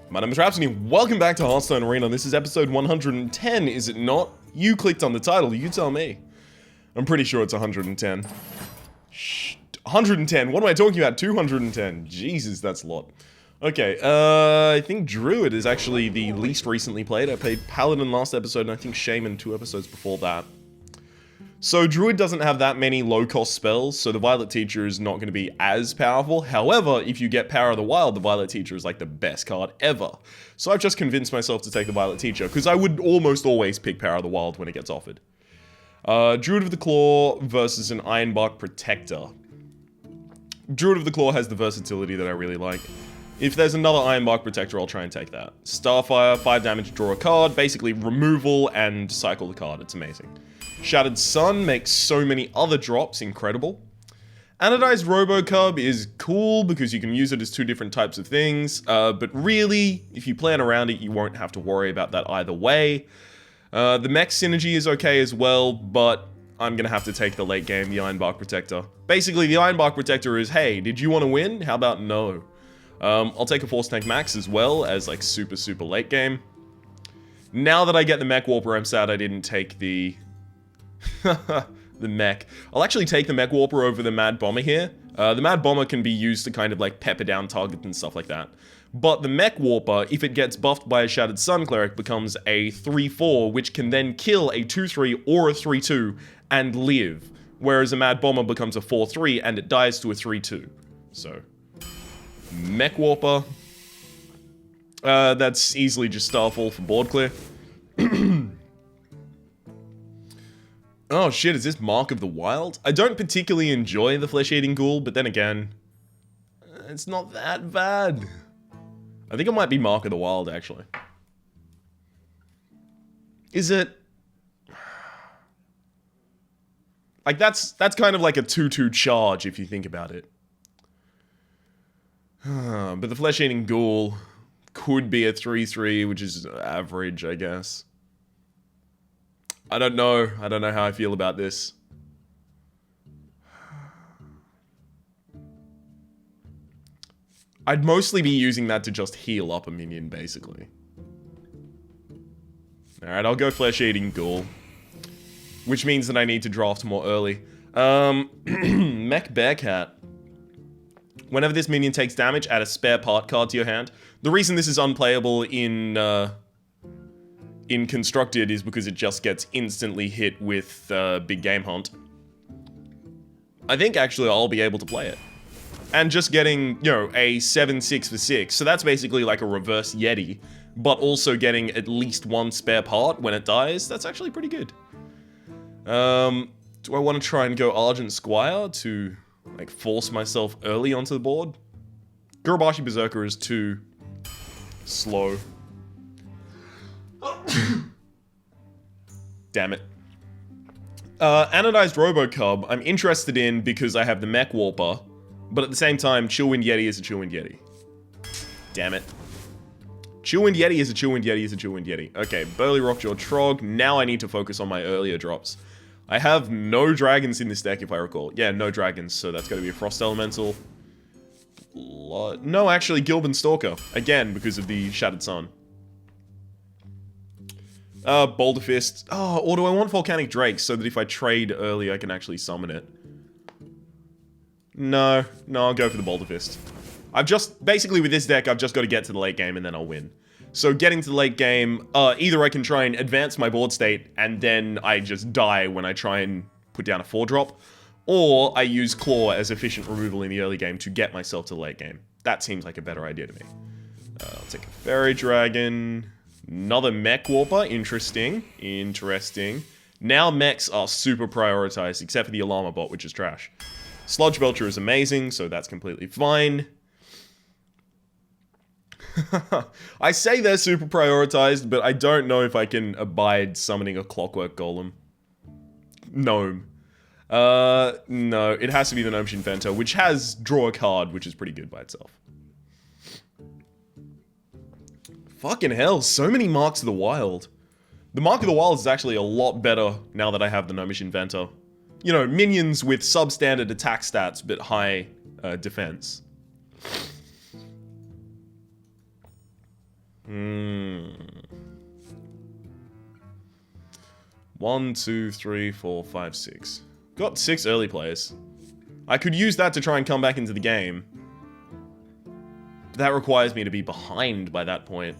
My name is Rhapsody, welcome back to Hearthstone Arena. This is episode 110, is it not? You clicked on the title, you tell me. I'm pretty sure it's 110. Shh, 110, what am I talking about? 210, Jesus, that's a lot. Okay, I think Druid is actually the least recently played. I played Paladin last episode, and I think Shaman 2 episodes before that. So Druid doesn't have that many low-cost spells, so the Violet Teacher is not going to be as powerful. However, if you get Power of the Wild, the Violet Teacher is like the best card ever. So I've just convinced myself to take the Violet Teacher, because I would almost always pick Power of the Wild when it gets offered. Druid of the Claw versus an Ironbark Protector. Druid of the Claw has the versatility that I really like. If there's another Ironbark Protector, I'll try and take that. Starfire, 5 damage, draw a card, basically removal and cycle the card, it's amazing. Shattered Sun makes so many other drops incredible. Anodized Robocub is cool because you can use it as 2 different types of things, but really, if you plan around it, you won't have to worry about that either way. The mech synergy is okay as well, but I'm gonna have to take the late game, the Ironbark Protector. Basically, the Ironbark Protector is, hey, did you want to win? How about no? I'll take a Force Tank Max as well as like super late game. Now that I get the Mech Warper, I'm sad I didn't take the the mech. I'll actually take the Mech Warper over the Mad Bomber here. The Mad Bomber can be used to kind of like pepper down targets and stuff like that. But the Mech Warper, if it gets buffed by a Shattered Sun Cleric, becomes a 3-4, which can then kill a 2-3 or a 3-2 and live. Whereas a Mad Bomber becomes a 4-3 and it dies to a 3-2. So, Mech Warper. That's easily just Starfall for board clear. Oh shit, is this Mark of the Wild? I don't particularly enjoy the Flesh-Eating Ghoul, but then again, it's not that bad. I think it might be Mark of the Wild, actually. Is it? Like, that's kind of like a 2-2 charge, if you think about it. But the Flesh-Eating Ghoul could be a 3-3, which is average, I guess. I don't know how I feel about this. I'd mostly be using that to just heal up a minion, basically. Alright, I'll go Flesh-Eating Ghoul. Which means that I need to draft more early. Mech Bearcat. Whenever this minion takes damage, add a spare part card to your hand. The reason this is unplayable in Constructed is because it just gets instantly hit with Big Game Hunt. I think actually I'll be able to play it. And just getting, you know, a 7-6 for 6, so that's basically like a reverse Yeti, but also getting at least 1 spare part when it dies, that's actually pretty good. Do I want to try and go Argent Squire to, like, force myself early onto the board? Gurubashi Berserker is too slow. Damn it. Anodized Robocub, I'm interested in because I have the Mech Warper, but at the same time, Chillwind Yeti is a Chillwind Yeti. Damn it. Chillwind Yeti is a Chillwind Yeti is a Chillwind Yeti. Okay, Burly Rockjaw Trog. Now I need to focus on my earlier drops. I have no dragons in this deck, if I recall. Yeah, no dragons, so that's gotta be a Frost Elemental. No, actually, Gilban Stalker. Again, because of the Shattered Sun. Boulder Fist. Oh, or do I want Volcanic Drake so that if I trade early, I can actually summon it? No, I'll go for the Boulder Fist. Basically with this deck, I've just got to get to the late game and then I'll win. So getting to the late game, either I can try and advance my board state and then I just die when I try and put down a 4-drop, or I use Claw as efficient removal in the early game to get myself to the late game. That seems like a better idea to me. I'll take a Fairy Dragon. Another Mech Warper, interesting. Now mechs are super prioritized, except for the Alarma Bot, which is trash. Sludge Belcher is amazing, so that's completely fine. I say they're super prioritized, but I don't know if I can abide summoning a Clockwork Golem. Gnome. No, it has to be the Gnomish Inventor, which has draw a card, which is pretty good by itself. Fucking hell, so many Marks of the Wild. The Mark of the Wild is actually a lot better now that I have the Gnomish Inventor. You know, minions with substandard attack stats, but high defense. Hmm. 1, 2, 3, 4, 5, 6. Got 6 early players. I could use that to try and come back into the game. But that requires me to be behind by that point.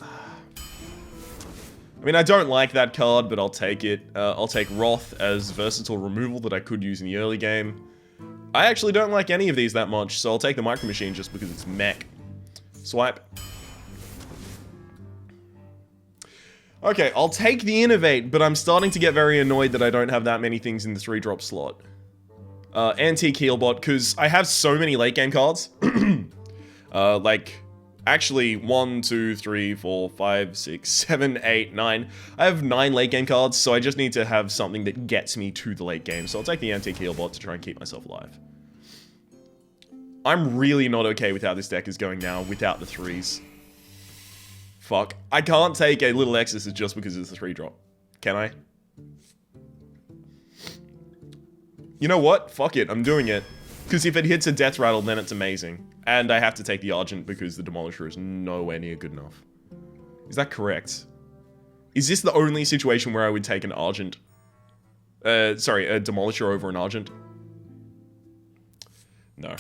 I mean, I don't like that card, but I'll take it. I'll take Wrath as versatile removal that I could use in the early game. I actually don't like any of these that much, so I'll take the Micro Machine just because it's mech. Swipe. Okay, I'll take the Innovate, but I'm starting to get very annoyed that I don't have that many things in the 3-drop slot. Antique Healbot, because I have so many late game cards. Actually, 1, 2, 3, 4, 5, 6, 7, 8, 9. I have 9 late game cards, so I just need to have something that gets me to the late game. So I'll take the Antique Healbot to try and keep myself alive. I'm really not okay with how this deck is going now without the 3s. Fuck. I can't take a Little Exorcist just because it's a 3-drop. Can I? You know what? Fuck it. I'm doing it. Because if it hits a Death Rattle, then it's amazing. And I have to take the Argent because the Demolisher is nowhere near good enough. Is that correct? Is this the only situation where I would take an Argent? Sorry, a Demolisher over an Argent? No.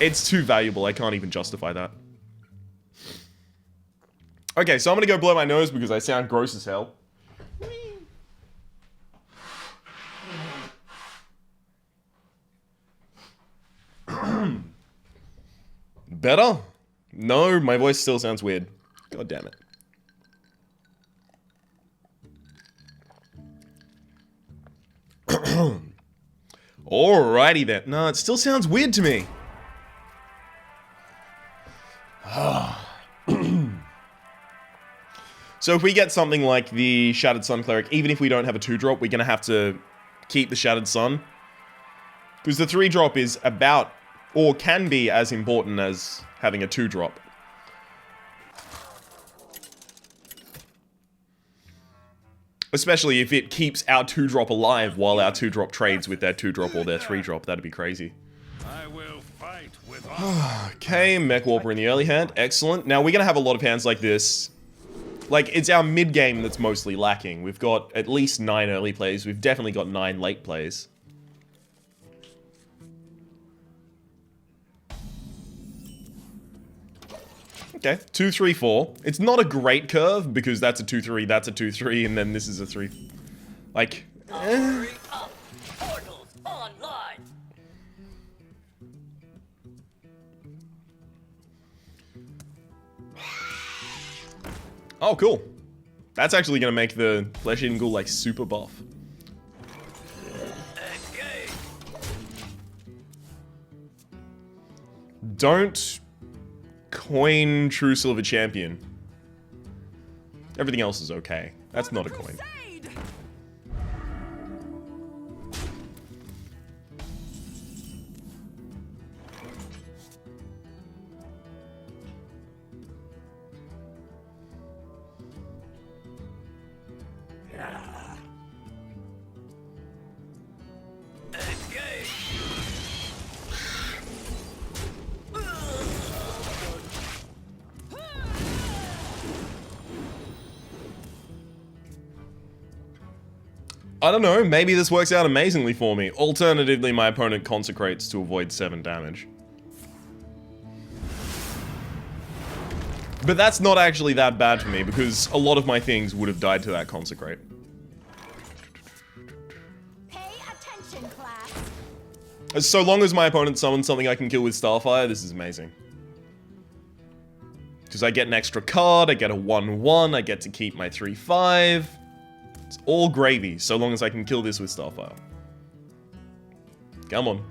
It's too valuable. I can't even justify that. Okay, so I'm gonna go blow my nose because I sound gross as hell. Better? No, my voice still sounds weird. God damn it. Alrighty then. No, it still sounds weird to me. So if we get something like the Shattered Sun Cleric, even if we don't have a 2-drop, we're gonna have to keep the Shattered Sun. Because the 3-drop is about, or can be as important as having a 2-drop. Especially if it keeps our 2-drop alive while our 2-drop trades with their 2-drop or their 3-drop. That'd be crazy. I will fight with Okay, Mech Warper in the early hand. Excellent. Now, we're going to have a lot of hands like this. Like, it's our mid-game that's mostly lacking. We've got at least 9 early plays. We've definitely got 9 late plays. Okay, 2, 3, 4. It's not a great curve because that's a 2, 3, that's a 2, 3, and then this is a 3. Like, Portals online. Oh, cool. That's actually gonna make the Flesh-Eating Ghoul, like, super buff. Engage. Don't coin True Silver Champion. Everything else is okay. That's not a coin. I don't know, maybe this works out amazingly for me. Alternatively, my opponent consecrates to avoid 7 damage. But that's not actually that bad for me, because a lot of my things would have died to that consecrate. Pay attention, class. So long as my opponent summons something I can kill with Starfire, this is amazing. Because I get an extra card, I get a 1/1, I get to keep my 3/5. It's all gravy, so long as I can kill this with Starfire. Come on.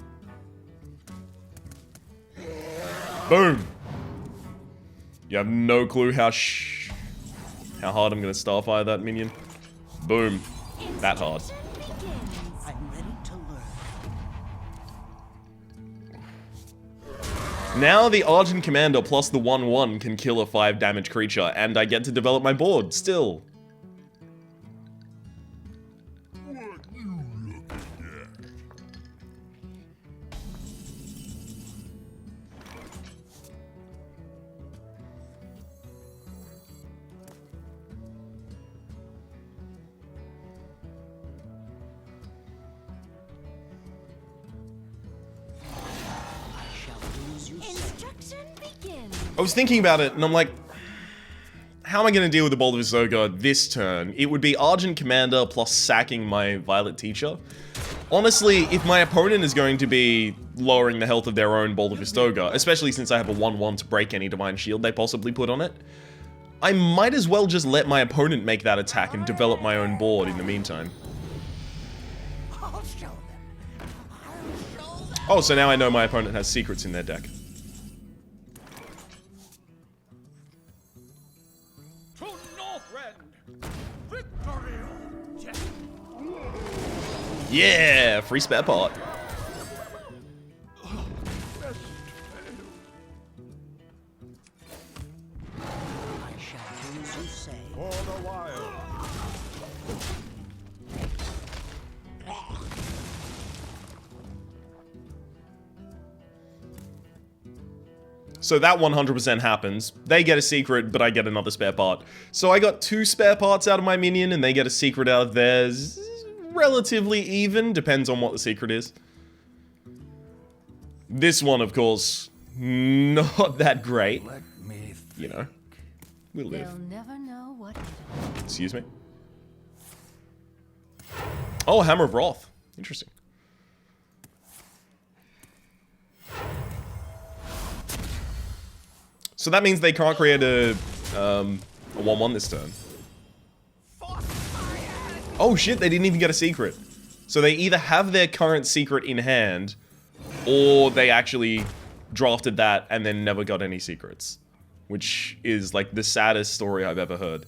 Boom! You have no clue how hard I'm gonna Starfire that minion. Boom. That hard. I'm ready to learn. Now the Argent Commander plus the 1/1 can kill a 5 damage creature, and I get to develop my board, still. Instruction begins. I was thinking about it, and I'm like, how am I going to deal with the Bolt of Visoga this turn? It would be Argent Commander plus sacking my Violet Teacher. Honestly, if my opponent is going to be lowering the health of their own Bolt of Vistoga, especially since I have a 1/1 to break any Divine Shield they possibly put on it, I might as well just let my opponent make that attack and develop my own board in the meantime. I'll show them. I'll show them. Oh, so now I know my opponent has secrets in their deck. To Northrend! Victory! Yeah, free spare part. I shall do as you say. For the wild. So that 100% happens. They get a secret, but I get another spare part. So I got 2 spare parts out of my minion, and they get a secret out of theirs. Relatively even, depends on what the secret is. This one, of course, not that great. Let me You know, we'll live. They'll never know what. Excuse me. Oh, Hammer of Wrath. Interesting. So that means they can't create a 1/1 this turn. Oh shit, they didn't even get a secret. So they either have their current secret in hand, or they actually drafted that and then never got any secrets. Which is like the saddest story I've ever heard.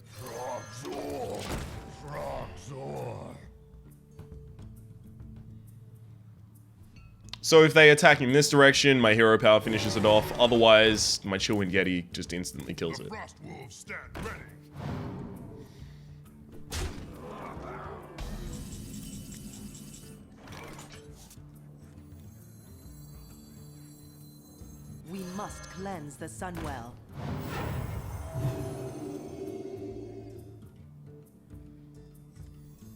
So if they attack in this direction, my hero power finishes it off. Otherwise, my Chillwind Yeti just instantly kills it. Frost wolves stand ready. We must cleanse the Sunwell.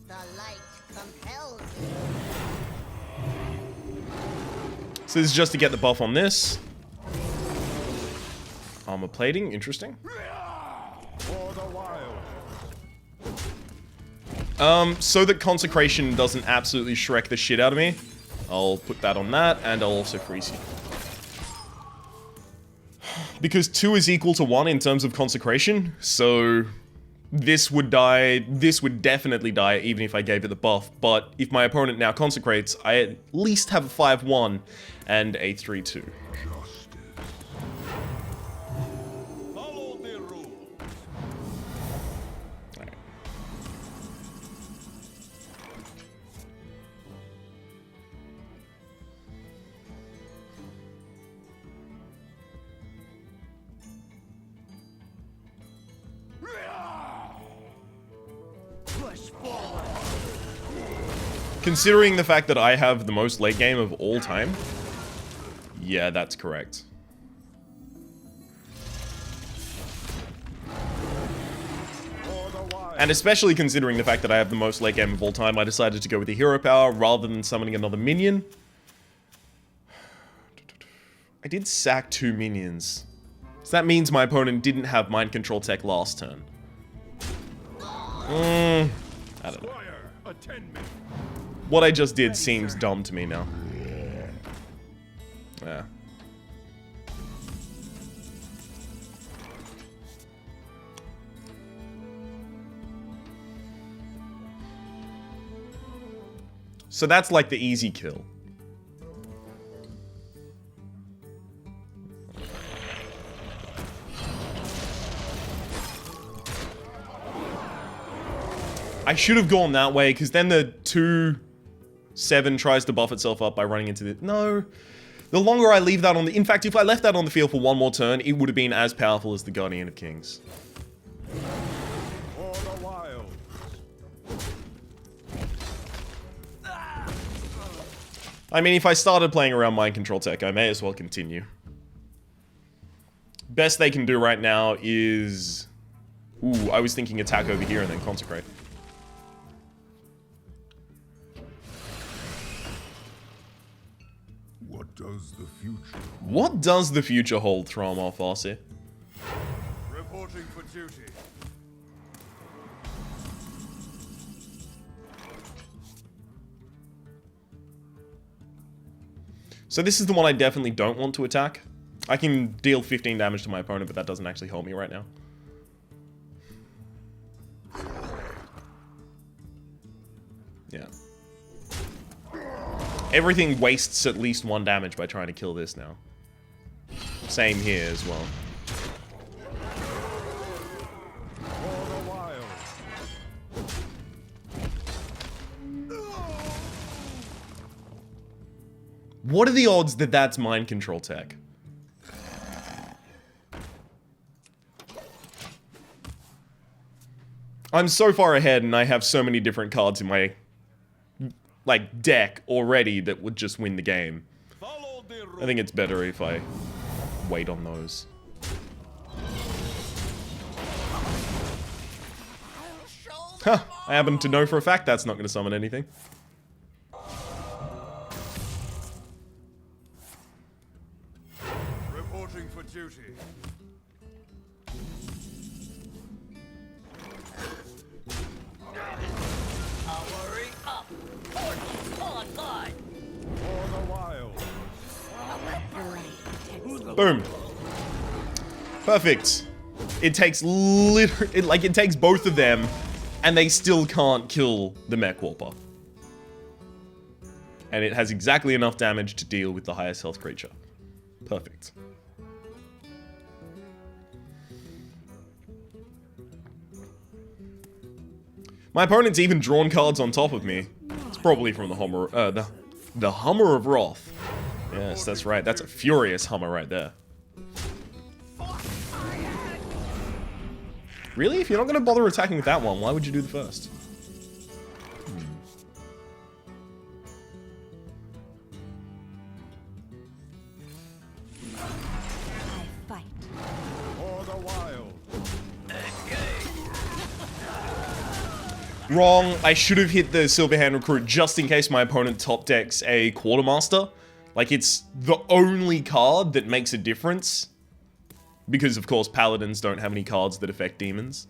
The light compels you. So this is just to get the buff on this. Armor plating, interesting. For the wild. So that Consecration doesn't absolutely Shrek the shit out of me, I'll put that on that, and I'll also freeze you. Because 2 is equal to 1 in terms of Consecration, so this would die, this would definitely die even if I gave it the buff, but if my opponent now Consecrates, I at least have a 5/1 and a 3/2. Follow the rules. Alright. Push forward. Considering the fact that I have the most late game of all time, yeah, that's correct. For the wild. And especially considering the fact that I have the most late game of all time, I decided to go with the hero power rather than summoning another minion. I did sack 2 minions. So that means my opponent didn't have mind control tech last turn. I don't know. Squire, attend me. What I just did seems dumb to me now. Yeah. So that's like the easy kill. I should have gone that way, because then the 2/7 tries to buff itself up by running into the... No. The longer I leave that on the... In fact, if I left that on the field for 1 more turn, it would have been as powerful as the Guardian of Kings. For the wild. I mean, if I started playing around mind control tech, I may as well continue. Best they can do right now is... Ooh, I was thinking attack over here and then consecrate. What does the future? What does the future hold, Throm off Aussie? Reporting for duty. So this is the one I definitely don't want to attack. I can deal 15 damage to my opponent, but that doesn't actually help me right now. Yeah. Everything wastes at least 1 damage by trying to kill this now. Same here as well. For the wild. What are the odds that that's mind control tech? I'm so far ahead and I have so many different cards in my like deck already that would just win the game. Follow the I think it's better if I wait on those. Huh, I happen to know for a fact that's not going to summon anything. Reporting for duty. Hurry up. Horses online. For the wild. Boom. Perfect. It takes it takes both of them, and they still can't kill the Mech Warper. And it has exactly enough damage to deal with the highest health creature. Perfect. My opponent's even drawn cards on top of me. It's probably from the Hummer, the Hummer of Wrath. Yes, that's right. That's a furious Hummer right there. Really? If you're not going to bother attacking with that one, why would you do the first? I fight. For the wild. Wrong. I should have hit the Silverhand Recruit just in case my opponent top decks a Quartermaster. Like, it's the only card that makes a difference. Because, of course, Paladins don't have any cards that affect demons.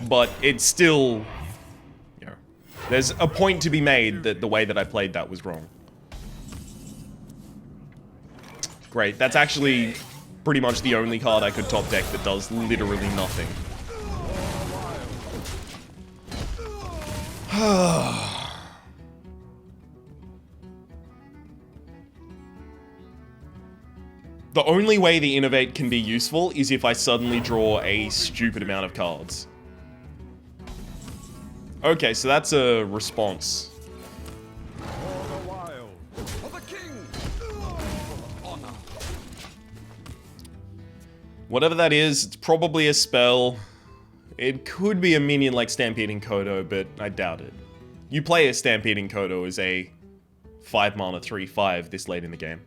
But it's still... You know, there's a point to be made that the way that I played that was wrong. Great. That's actually pretty much the only card I could top deck that does literally nothing. The only way the Innovate can be useful is if I suddenly draw a stupid amount of cards. Okay, so that's a response. For the wild. For the king. Honor. Whatever that is, it's probably a spell. It could be a minion like Stampeding Kodo, but I doubt it. You play a Stampeding Kodo as a 5 mana 3/5 this late in the game.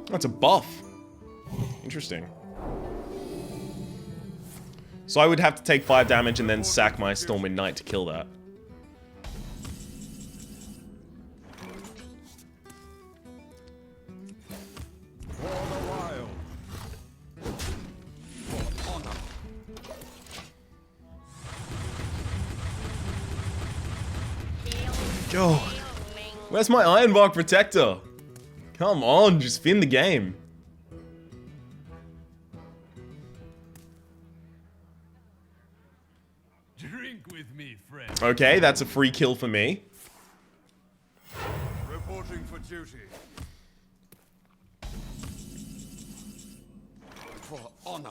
That's a buff. Interesting. So I would have to take 5 damage and then sack my Stormwind Knight to kill that. For the wild. For honor. God. Where's my Ironbark Protector? Come on, just fin the game. Drink with me, friend. Okay, that's a free kill for me. Reporting for duty. For honor.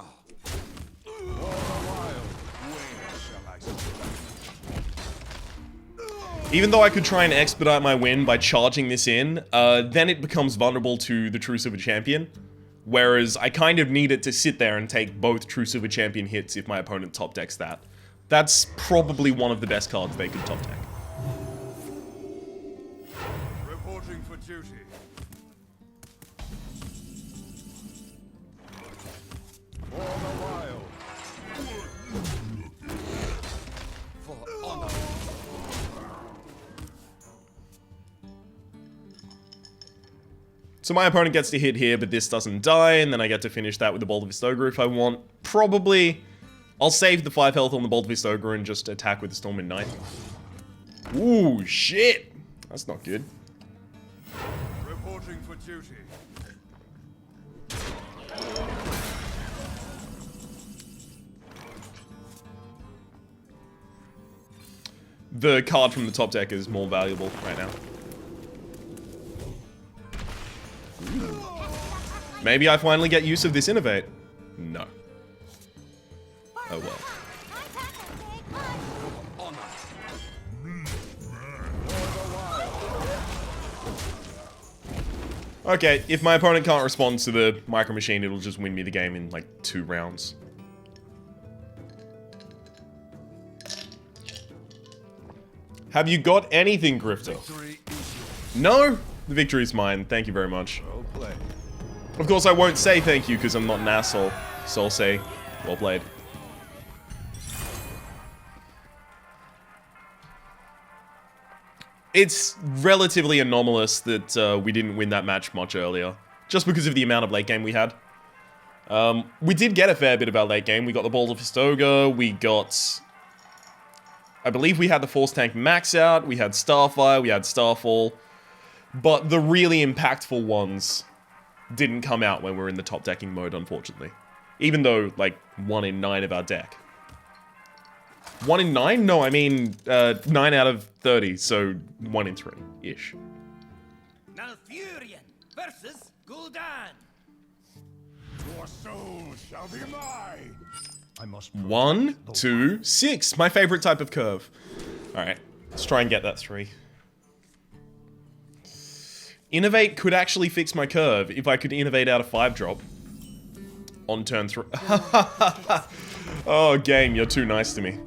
For the wild. Where shall I start? Even though I could try and expedite my win by charging this in, then it becomes vulnerable to the True Silver Champion. Whereas I kind of need it to sit there and take both True Silver Champion hits if my opponent top decks that. That's probably one of the best cards they could top deck. Reporting for duty. For the wild. For honor. So my opponent gets to hit here, but this doesn't die, and then I get to finish that with the Bolt of Fist Ogre if I want. Probably, I'll save the 5 health on the Bolt of Fist Ogre and just attack with the Storm Midnight. Ooh, shit! That's not good. Reporting for duty. The card from the top deck is more valuable right now. Ooh. Maybe I finally get use of this Innovate. No. Oh well. Okay, if my opponent can't respond to the Micro Machine, it'll just win me the game in like 2 rounds. Have you got anything, Grifter? No? The victory is mine. Thank you very much. Well played. Of course, I won't say thank you because I'm not an asshole. So I'll say, well played. It's relatively anomalous that we didn't win that match much earlier. Just because of the amount of late game we had. We did get a fair bit of our late game. We got the Bolt of Fist Ogre, we got... I believe we had the Force Tank max out, we had Starfire, we had Starfall. But the really impactful ones didn't come out when we were in the top decking mode, unfortunately. Even though, like, 1 in 9 of our deck. 1 in 9? No, I mean, 9 out of 30, so 1 in 3-ish. Malfurion versus Gul'dan. Your soul shall be mine. I must. 1, 2, 6. My favorite type of curve. Alright, let's try and get that 3. Innovate could actually fix my curve if I could innovate out a 5-drop. On turn 3. Oh, game, you're too nice to me.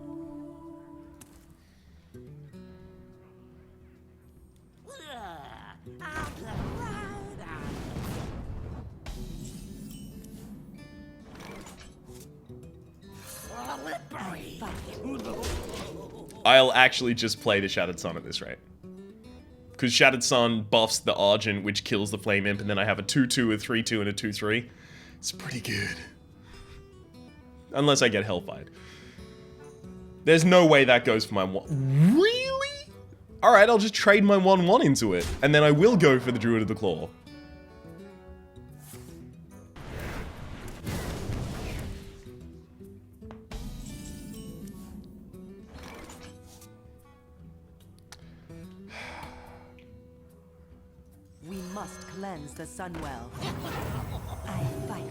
I'll actually just play the Shattered Sun at this rate. Because Shattered Sun buffs the Argent, which kills the Flame Imp, and then I have a 2-2, a 3-2, and a 2-3. It's pretty good. Unless I get Hellfired. There's no way that goes for my 1. Really? Alright, I'll just trade my 1-1 into it, and then I will go for the Druid of the Claw. We must cleanse the Sunwell. I fight.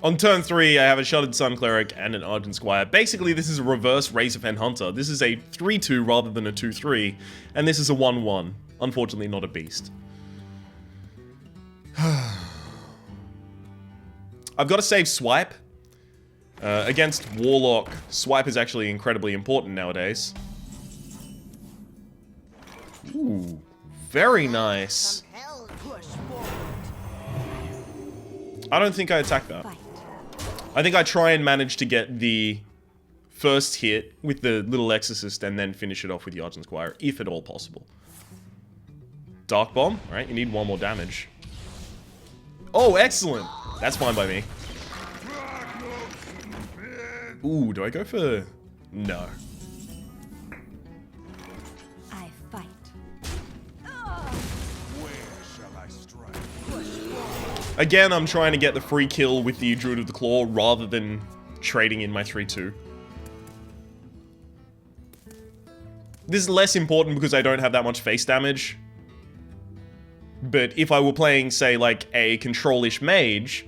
On turn 3, I have a Shattered Sun Cleric and an Argent Squire. Basically, this is a reverse Razorfen Hunter. This is a 3-2 rather than a 2-3, and this is a 1-1. Unfortunately, not a beast. I've got to save Swipe. Against Warlock, Swipe is actually incredibly important nowadays. Ooh, very nice. Push forward. I don't think I attack that. Fight. I think I try and manage to get the first hit with the little Exorcist and then finish it off with the Argent Squire, if at all possible. Dark Bomb, alright, you need 1 more damage. Oh, excellent! That's fine by me. Ooh, do I go for... No. I fight. Where shall I strike? Again, I'm trying to get the free kill with the Druid of the Claw rather than trading in my 3-2. This is less important because I don't have that much face damage. But if I were playing, say, like a control-ish mage,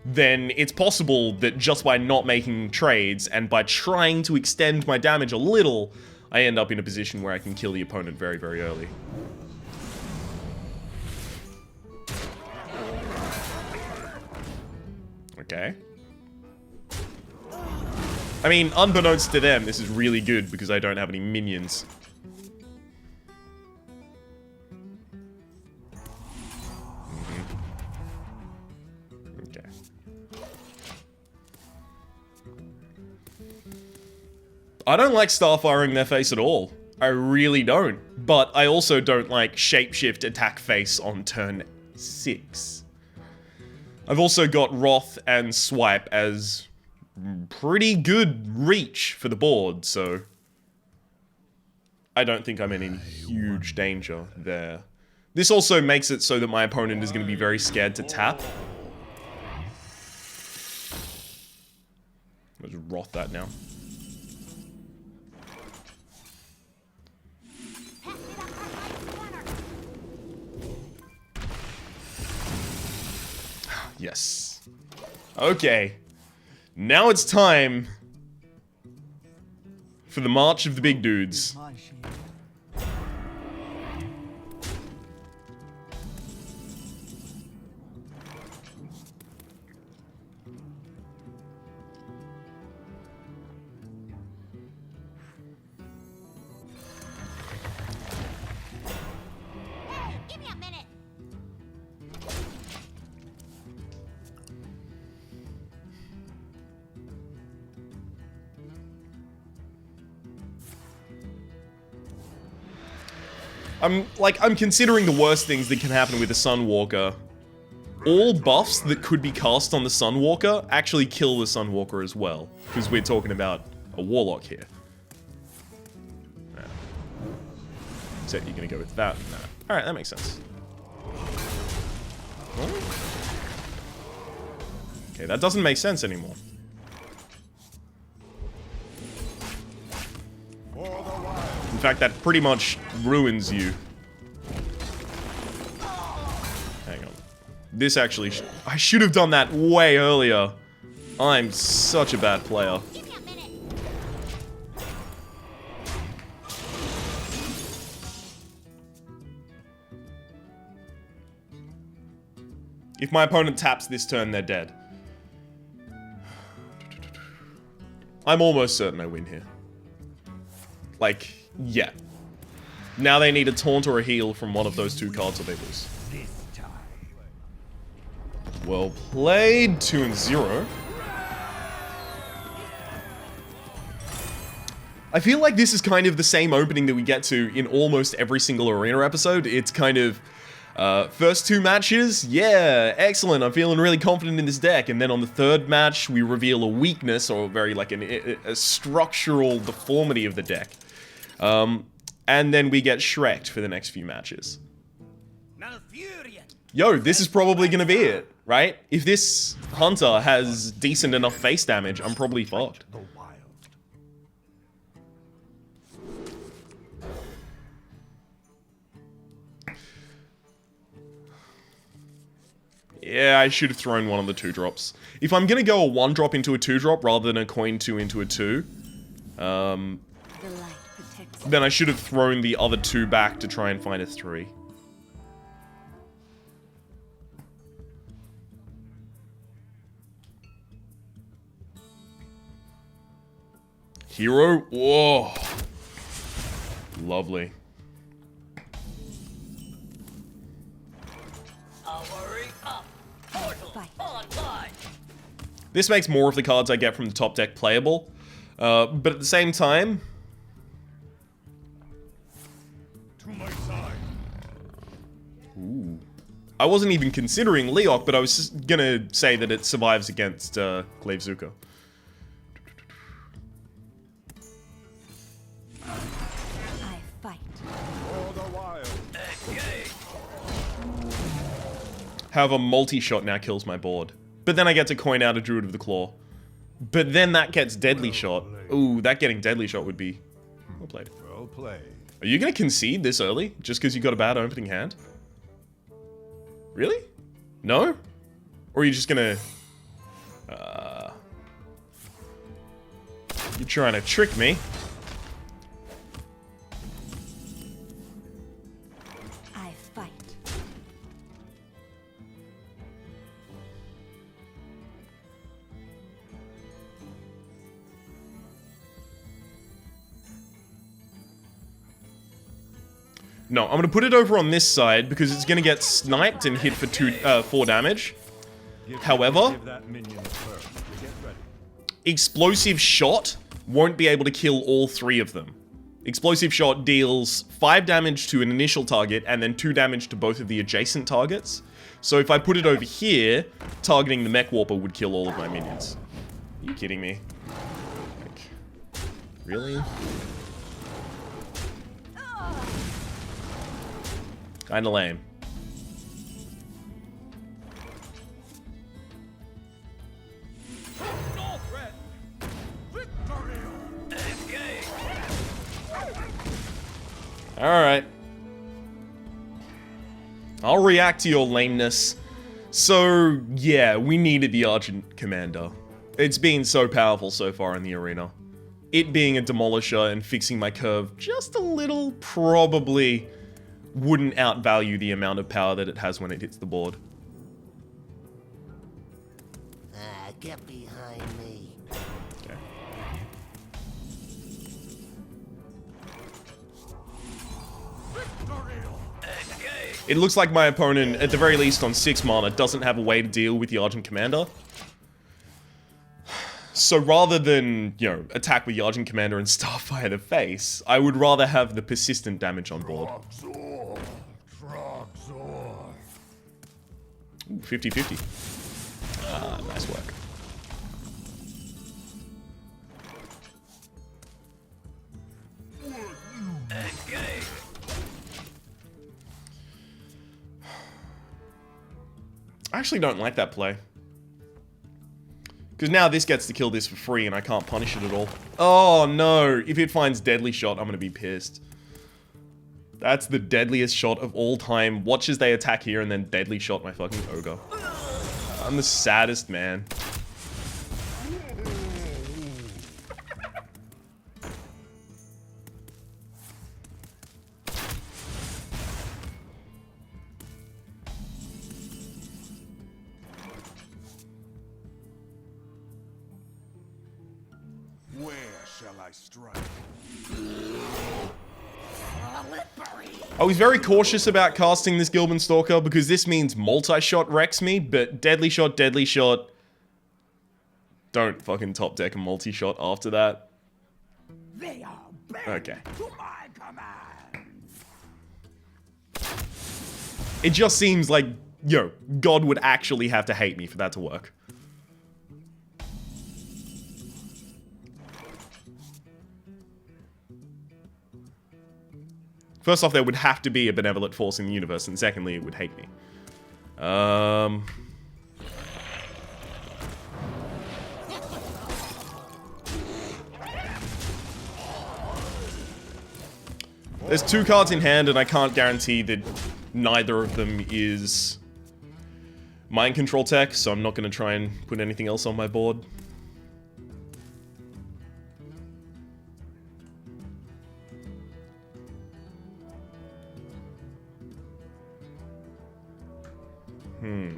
then it's possible that just by not making trades and by trying to extend my damage a little, I end up in a position where I can kill the opponent very, very early. Okay. I mean, unbeknownst to them, this is really good because I don't have any minions. Okay. I don't like Starfiring their face at all. I really don't. but I also don't like shapeshift attack face on turn 6. I've also got Wrath and Swipe as pretty good reach for the board, so I don't think I'm in any huge danger there. This also makes it so that my opponent is going to be very scared to tap. I'll just Wrath that now. Yes. Okay. Now it's time for the March of the Big Dudes. Give me a minute. I'm considering the worst things that can happen with a Sunwalker. All buffs that could be cast on the Sunwalker actually kill the Sunwalker as well, because we're talking about a Warlock here. Except you're gonna go with that. No. Alright, that makes sense. Okay, that doesn't make sense anymore. In fact, that pretty much ruins you. Hang on. This actually... I should have done that way earlier. I'm such a bad player. Give me a minute. If my opponent taps this turn, they're dead. I'm almost certain I win here. Like, yeah. Now they need a taunt or a heal from one of those two cards or they lose. Well played, 2-0. I feel like this is kind of the same opening that we get to in almost every single Arena episode. It's kind of, first 2 matches, yeah, excellent, I'm feeling really confident in this deck. And then on the 3rd match, we reveal a weakness or very like a structural deformity of the deck. And then we get Shrek'd for the next few matches. Yo, this is probably gonna be it, right? If this Hunter has decent enough face damage, I'm probably fucked. Yeah, I should have thrown one of the 2-drops. If I'm gonna go a 1-drop into a 2-drop rather than a coin 2 into a 2, then I should have thrown the other 2 back to try and find a 3. Hero? Whoa. Lovely. This makes more of the cards I get from the top deck playable, but at the same time... To my side. Ooh. I wasn't even considering Leok, but I was just gonna say that it survives against Glaive Zuko. I fight. For the wild. However, multi-shot now kills my board. But then I get to coin out a Druid of the Claw. But then that gets Deadly Shot. Ooh, that getting Deadly Shot would be... Well played. Well played. Are you gonna concede this early? Just because you got a bad opening hand? Really? No? Or are you just gonna... You're trying to trick me. I fight. No, I'm gonna put it over on this side because it's gonna get sniped and hit for 4 damage. However, Give that minion a spur. Get ready. Explosive Shot won't be able to kill all 3 of them. Explosive shot deals 5 damage to an initial target and then 2 damage to both of the adjacent targets. So if I put it over here, targeting the mech warper would kill all of my minions. Are you kidding me? Like, really? Kinda lame. Alright. I'll react to your lameness. So, yeah, we needed the Argent Commander. It's been so powerful so far in the arena. It being a demolisher and fixing my curve just a little probably wouldn't outvalue the amount of power that it has when it hits the board. Get behind me. Okay. It looks like my opponent, at the very least on 6 mana, doesn't have a way to deal with the Argent Commander. So rather than, you know, attack with the Argent Commander and Starfire the face, I would rather have the persistent damage on board. 50-50. Ah, nice work. I actually don't like that play. Because now this gets to kill this for free and I can't punish it at all. Oh no, if it finds Deadly Shot, I'm gonna be pissed. That's the deadliest shot of all time. Watch as they attack here and then Deadly Shot my fucking ogre. I'm the saddest man. Where shall I strike? I was very cautious about casting this Gilban Stalker because this means multi-shot wrecks me, but Deadly Shot, don't fucking top deck a multi-shot after that. They are bent Okay. to my command. It just seems like, yo, God would actually have to hate me for that to work. First off, there would have to be a benevolent force in the universe, and secondly, it would hate me. There's 2 cards in hand, and I can't guarantee that neither of them is mind control tech, so I'm not going to try and put anything else on my board. Hmm.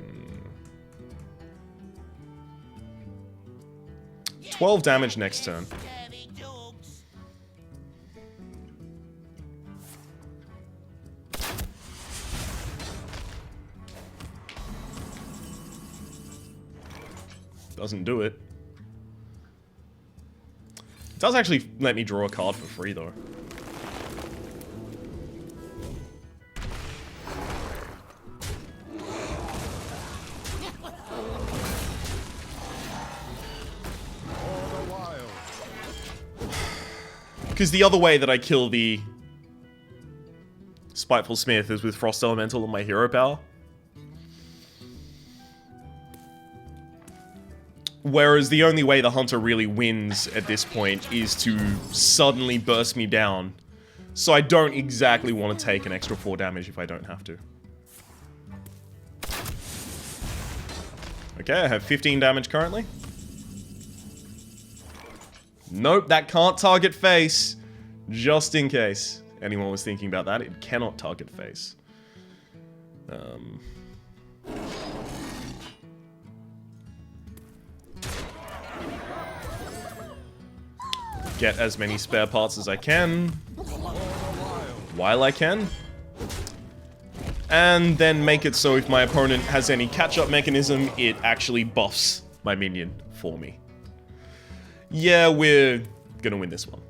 12 damage next turn. Doesn't do it. It does actually let me draw a card for free, though. Because the other way that I kill the Spiteful Smith is with Frost Elemental on my hero power. Whereas the only way the Hunter really wins at this point is to suddenly burst me down. So I don't exactly want to take an extra 4 damage if I don't have to. Okay, I have 15 damage currently. Nope, that can't target face. Just in case anyone was thinking about that, it cannot target face. Get as many spare parts as I can, while I can. And then make it so if my opponent has any catch-up mechanism, it actually buffs my minion for me. Yeah, we're gonna win this one.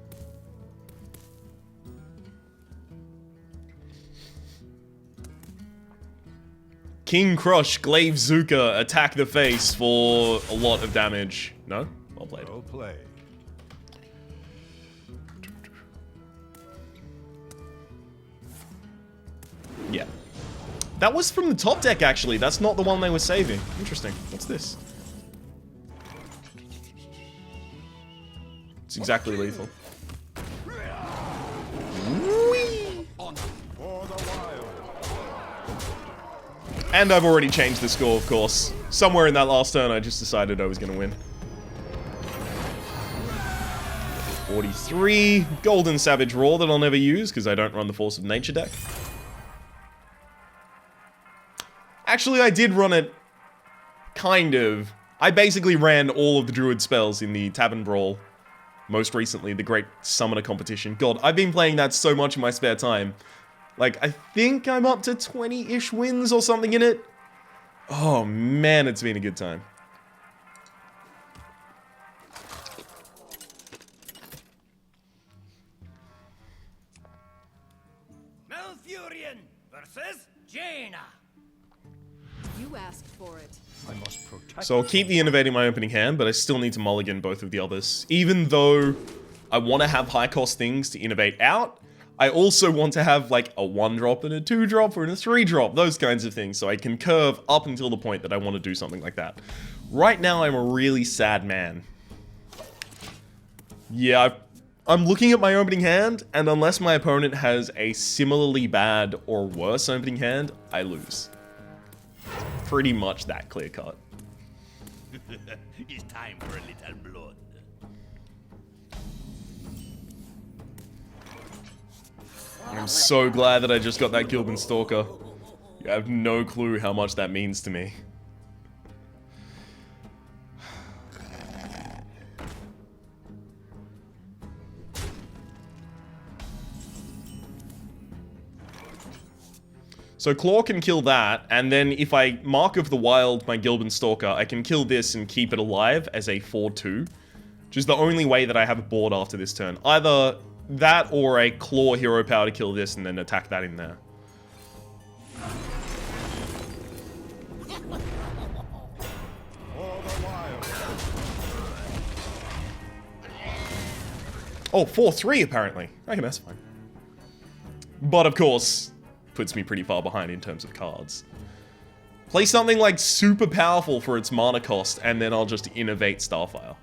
King Crush, Glaive Zuka, attack the face for a lot of damage. No? Well played. Well played. Yeah. That was from the top deck, actually. That's not the one they were saving. Interesting. What's this? It's exactly lethal. And I've already changed the score, of course. Somewhere in that last turn, I just decided I was going to win. 43. Golden Savage Roar that I'll never use, because I don't run the Force of Nature deck. Actually, I did run it, kind of. I basically ran all of the Druid spells in the Tavern Brawl. Most recently, the Great Summoner Competition. God, I've been playing that so much in my spare time. Like, I think I'm up to 20-ish wins or something in it. Oh, man, it's been a good time. Malfurion versus Jaina. You asked for it. I must protect. So I'll keep the Innovating my opening hand, but I still need to mulligan both of the others. Even though I want to have high-cost things to innovate out, I also want to have, like, a 1-drop and a 2-drop and a 3-drop, those kinds of things, so I can curve up until the point that I want to do something like that. Right now, I'm a really sad man. Yeah, I'm looking at my opening hand, and unless my opponent has a similarly bad or worse opening hand, I lose. Pretty much that clear cut. It's time for a little blood. I'm so glad that I just got that Gilban Stalker. You have no clue how much that means to me. So Claw can kill that, and then if I Mark of the Wild my Gilban Stalker, I can kill this and keep it alive as a 4-2. Which is the only way that I have a board after this turn. Either that or a Claw hero power to kill this and then attack that in there. Oh, 4-3 apparently. Okay, that's fine. But of course, puts me pretty far behind in terms of cards. Play something like super powerful for its mana cost, and then I'll just innovate Starfire.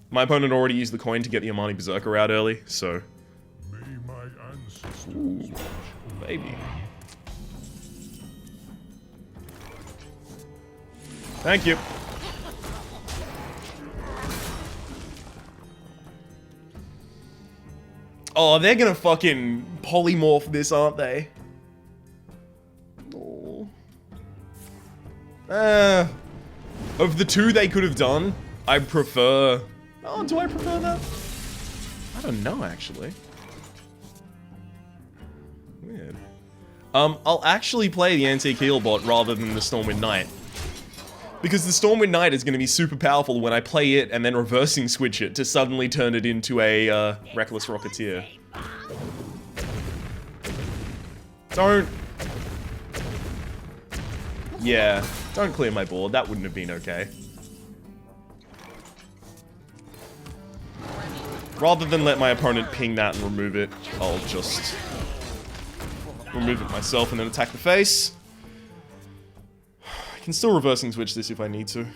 My opponent already used the coin to get the Amani Berserker out early, so... May my ancestors Ooh, baby. Thank you. Oh, they're gonna fucking polymorph this, aren't they? Oh. Of the two they could have done, I prefer... Oh, do I prefer that? I don't know, actually. Weird. I'll actually play the Antique Heal bot rather than the Stormwind Knight. Because the Stormwind Knight is going to be super powerful when I play it and then reversing switch it to suddenly turn it into a Reckless Rocketeer. Don't... Yeah, don't clear my board. That wouldn't have been okay. Rather than let my opponent ping that and remove it, I'll just remove it myself and then attack the face. I can still reversing switch this if I need to.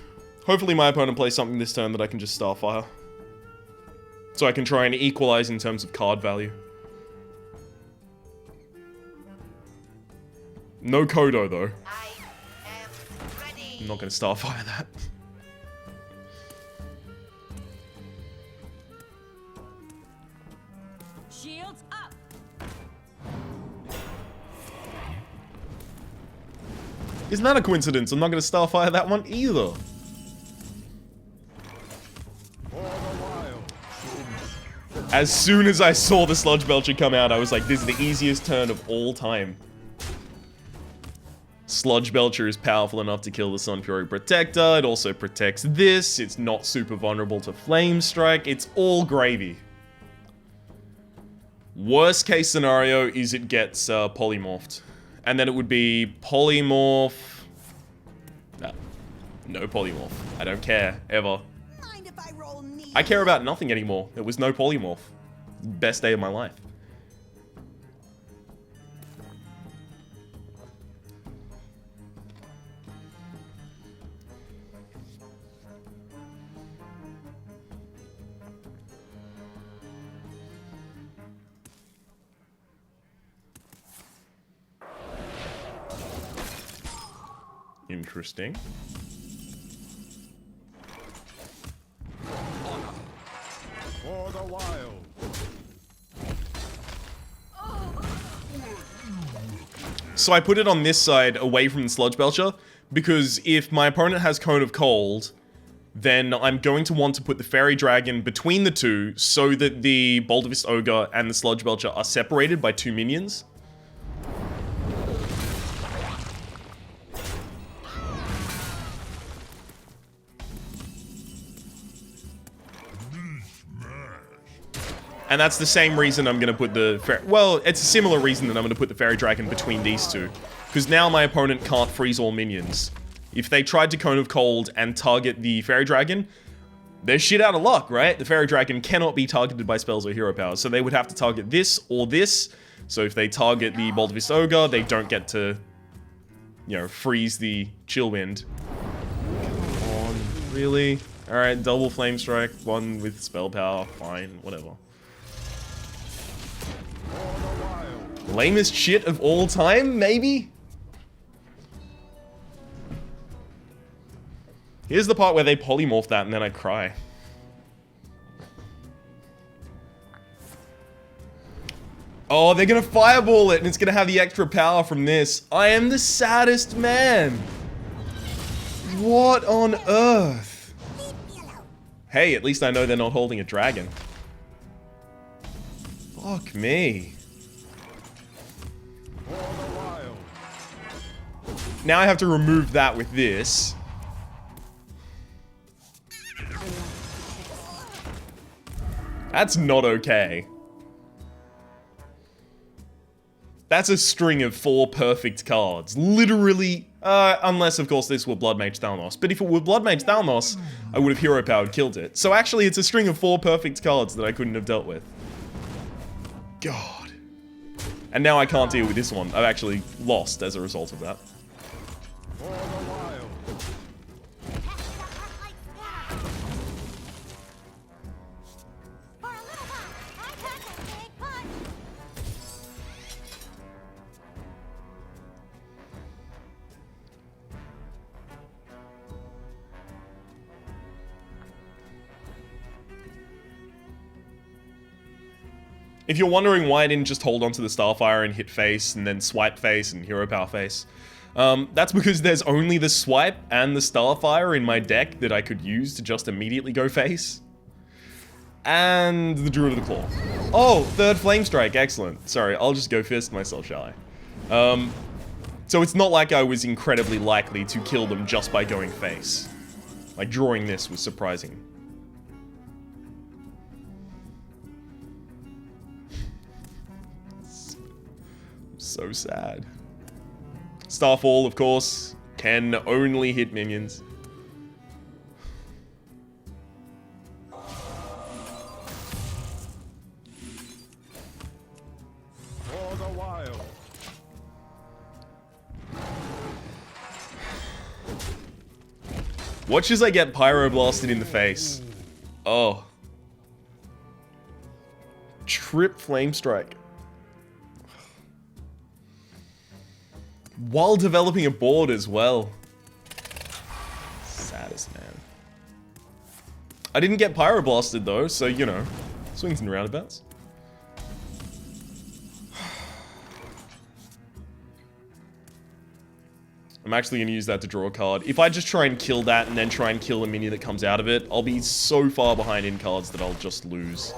Hopefully my opponent plays something this turn that I can just Starfire. So I can try and equalize in terms of card value. No Kodo though. I'm not gonna Starfire that. Shields up. Isn't that a coincidence? I'm not gonna Starfire that one either. As soon as I saw the Sludge Belcher come out, I was like, this is the easiest turn of all time. Sludge Belcher is powerful enough to kill the Sun Fury Protector. It also protects this. It's not super vulnerable to Flame Strike. It's all gravy. Worst case scenario is it gets polymorphed. And then it would be polymorph. No polymorph. I don't care, ever. Mind if I roll knee? I care about nothing anymore. There was no polymorph. Best day of my life. Interesting. For the wild. So I put it on this side away from the Sludge Belcher because if my opponent has Cone of Cold, then I'm going to want to put the Fairy Dragon between the two so that the Boulderfist Ogre and the Sludge Belcher are separated by 2 minions. And that's the same reason I'm going to put the... Well, it's a similar reason that I'm going to put the Fairy Dragon between these two. Because now my opponent can't freeze all minions. If they tried to Cone of Cold and target the Fairy Dragon, they're shit out of luck, right? The Fairy Dragon cannot be targeted by spells or hero powers. So they would have to target this or this. So if they target the Boulderfist Ogre, they don't get to, you know, freeze the Chill Wind. Come on, really? Alright, double Flame Strike, one with spell power, fine, whatever. Lamest shit of all time, maybe? Here's the part where they polymorph that and then I cry. Oh, they're gonna fireball it and it's gonna have the extra power from this. I am the saddest man. What on earth? Hey, at least I know they're not holding a dragon. Fuck me. Now I have to remove that with this. That's not okay. That's a string of 4 perfect cards. Literally, unless of course this were Blood Mage Thalmos. But if it were Blood Mage Thalmos, I would have hero powered killed it. So actually it's a string of 4 perfect cards that I couldn't have dealt with. God. And now I can't deal with this one. I've actually lost as a result of that. For the wild. If you're wondering why I didn't just hold onto the Starfire and hit face and then swipe face and hero power face, that's because there's only the swipe and the Starfire in my deck that I could use to just immediately go face. And the Druid of the Claw. Oh, third Flame Strike, excellent. Sorry, I'll just go fist myself, shall I? So it's not like I was incredibly likely to kill them just by going face. Like, drawing this was surprising. So sad. Starfall, of course, can only hit minions. For the wild. Watch as I get Pyroblasted in the face. Oh. Trip Flame Strike. While developing a board as well. Saddest man. I didn't get Pyroblasted though, so you know, swings and roundabouts. I'm actually going to use that to draw a card. If I just try and kill that and then try and kill a minion that comes out of it, I'll be so far behind in cards that I'll just lose.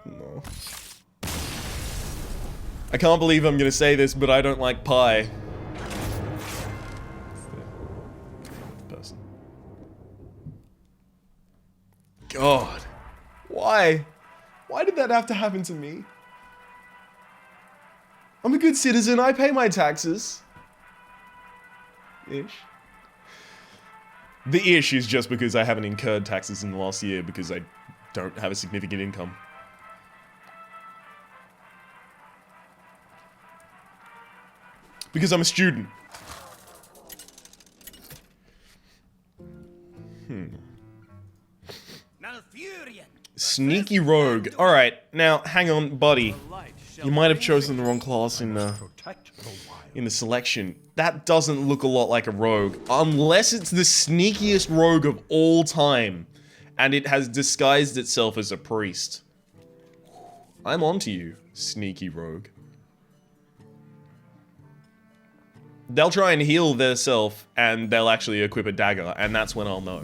No. I can't believe I'm gonna say this, but I don't like pie. Person. God. Why? Why did that have to happen to me? I'm a good citizen, I pay my taxes. Ish. The ish is just because I haven't incurred taxes in the last year because I don't have a significant income. Because I'm a student. Malfurion. Sneaky rogue. Alright, now hang on, buddy. You might have chosen the wrong class in the selection. That doesn't look a lot like a rogue. Unless it's the sneakiest rogue of all time. And it has disguised itself as a priest. I'm onto you, sneaky rogue. They'll try and heal their self, and they'll actually equip a dagger, and that's when I'll know.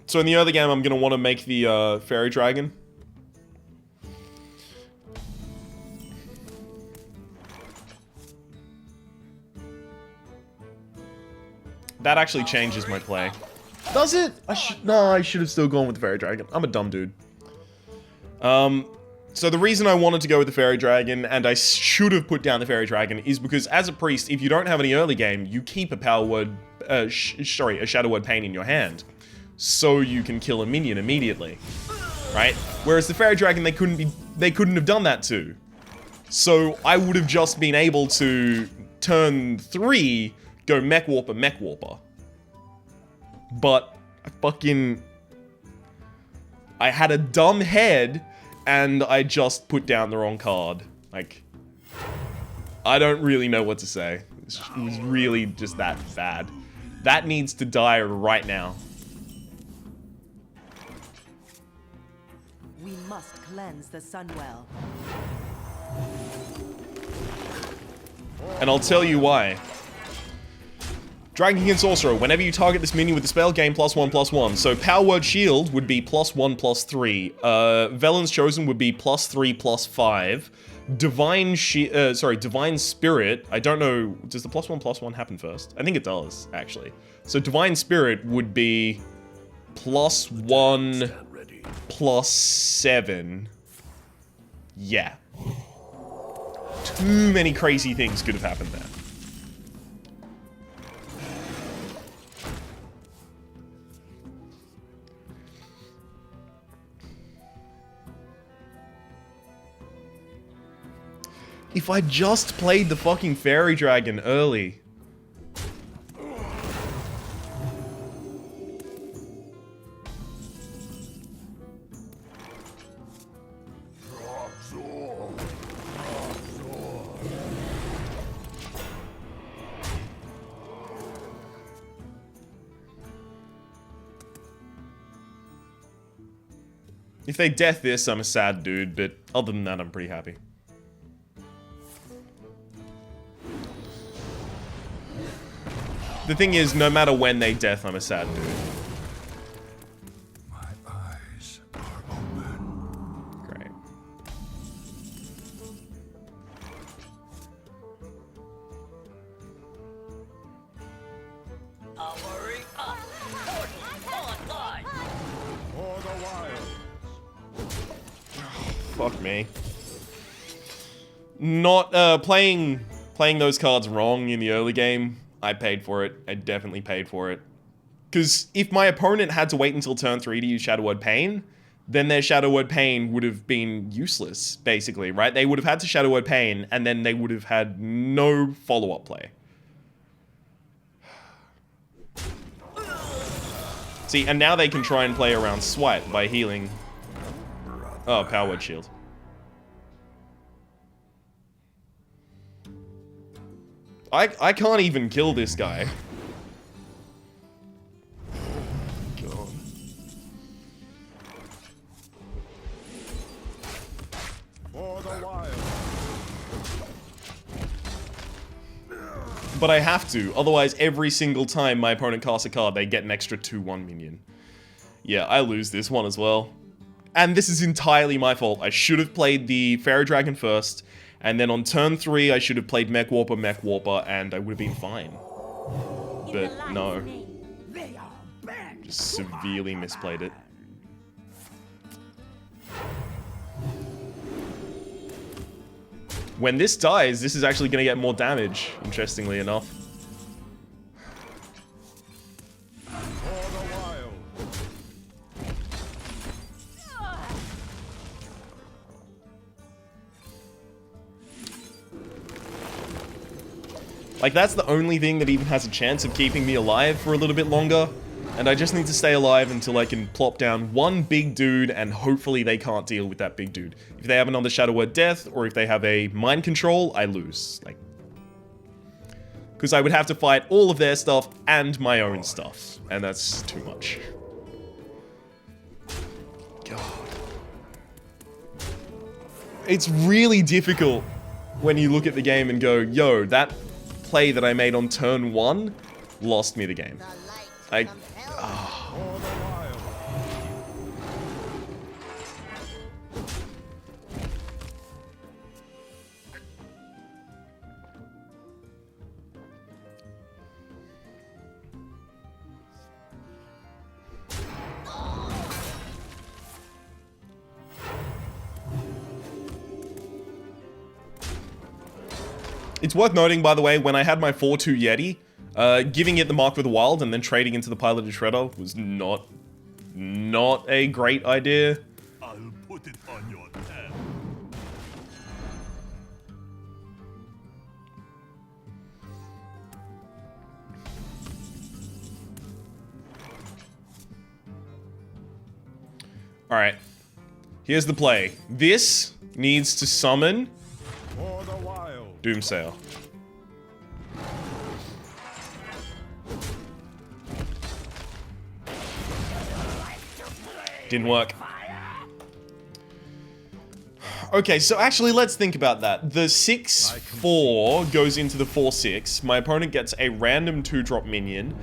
So in the early game, I'm gonna want to make the fairy dragon. That actually changes my play. Does it? No, I should have still gone with the fairy dragon. I'm a dumb dude. So the reason I wanted to go with the fairy dragon, and I should have put down the fairy dragon, is because as a priest, if you don't have any early game, you keep a power word, a shadow word pain in your hand, so you can kill a minion immediately, right? Whereas the fairy dragon, they couldn't have done that too. So I would have just been able to turn 3, go mech warper. But I had a dumb head. And I just put down the wrong card. Like, I don't really know what to say. It was really just that bad. That needs to die right now. We must cleanse the Sunwell. And I'll tell you why. Dragon King and Sorcerer, whenever you target this minion with the spell, gain +1/+1. So Power Word Shield would be +1/+3. Velen's Chosen would be +3/+5. Divine Spirit, I don't know, does the +1/+1 happen first? I think it does, actually. So Divine Spirit would be +1/+7. Yeah. Too many crazy things could have happened there. If I just played the fucking fairy dragon early. If they death this, I'm a sad dude, but other than that, I'm pretty happy. The thing is, no matter when they death, I'm a sad dude. My eyes are open. Great. Powering up. Portal online. For the wild. Fuck me. Not, playing those cards wrong in the early game, I paid for it. I definitely paid for it. Because if my opponent had to wait until turn 3 to use Shadow Word Pain, then their Shadow Word Pain would have been useless, basically, right? They would have had to Shadow Word Pain, and then they would have had no follow-up play. See, and now they can try and play around Swipe by healing. Oh, Power Word Shield. I can't even kill this guy. God. For the wild. But I have to, otherwise every single time my opponent casts a card, they get an extra 2/1 minion. Yeah, I lose this one as well. And this is entirely my fault. I should have played the Fairy Dragon first, and then on turn 3 I should have played Mech Warper, and I would have been fine. But no. Just severely misplayed it. When this dies, this is actually going to get more damage, interestingly enough. Like, that's the only thing that even has a chance of keeping me alive for a little bit longer. And I just need to stay alive until I can plop down one big dude, and hopefully they can't deal with that big dude. If they have another Shadow Word Death, or if they have a Mind Control, I lose. Like, because I would have to fight all of their stuff and my own stuff. And that's too much. God. It's really difficult when you look at the game and go, yo, that play that I made on turn 1 lost me the game. It's worth noting, by the way, when I had my 4-2 Yeti, giving it the Mark of the Wild and then trading into the Piloted Shredder was not a great idea. I'll put it on your tab. Alright. Here's the play. This needs to summon For the wild. Doomsayer. Didn't work. Okay, so actually let's think about that. The 6/4 goes into the 4/6. My opponent gets a random 2-drop minion.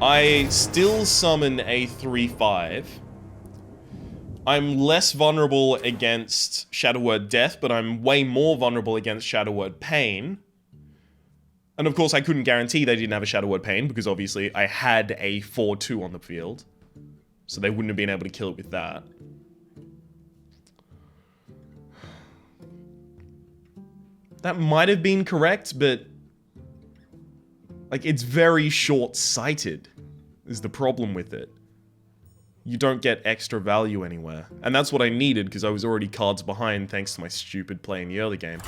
I still summon a 3/5. I'm less vulnerable against Shadow Word Death, but I'm way more vulnerable against Shadow Word Pain. And of course I couldn't guarantee they didn't have a Shadow Word Pain, because obviously I had a 4/2 on the field. So they wouldn't have been able to kill it with that. That might have been correct, but like, it's very short-sighted is the problem with it. You don't get extra value anywhere. And that's what I needed, because I was already cards behind thanks to my stupid play in the early game.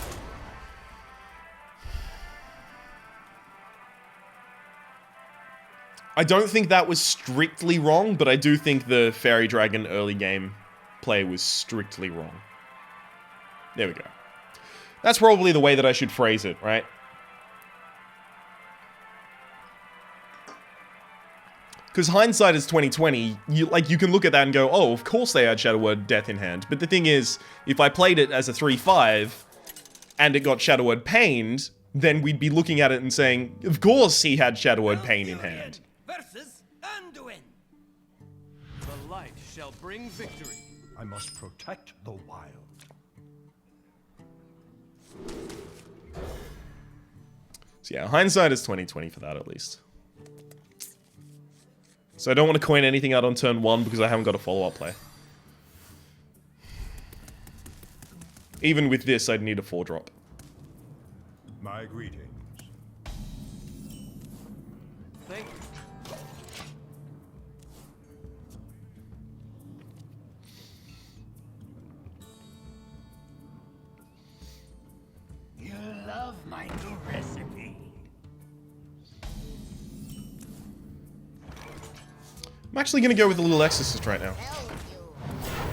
I don't think that was strictly wrong, but I do think the Fairy Dragon early game play was strictly wrong. There we go. That's probably the way that I should phrase it, right? Because hindsight is 20/20. You can look at that and go, oh, of course they had Shadow Word Death in hand. But the thing is, if I played it as a 3/5 and it got Shadow Word Pained, then we'd be looking at it and saying, of course he had Shadow Word Pain in hand. Versus Anduin. The light shall bring victory. I must protect the wild. So yeah, hindsight is 20/20 for that at least. So I don't want to coin anything out on turn 1 because I haven't got a follow-up play. Even with this, I'd need a 4-drop. My greetings. Thank you. You love my new recipe. I'm actually going to go with the Little Exorcist right now.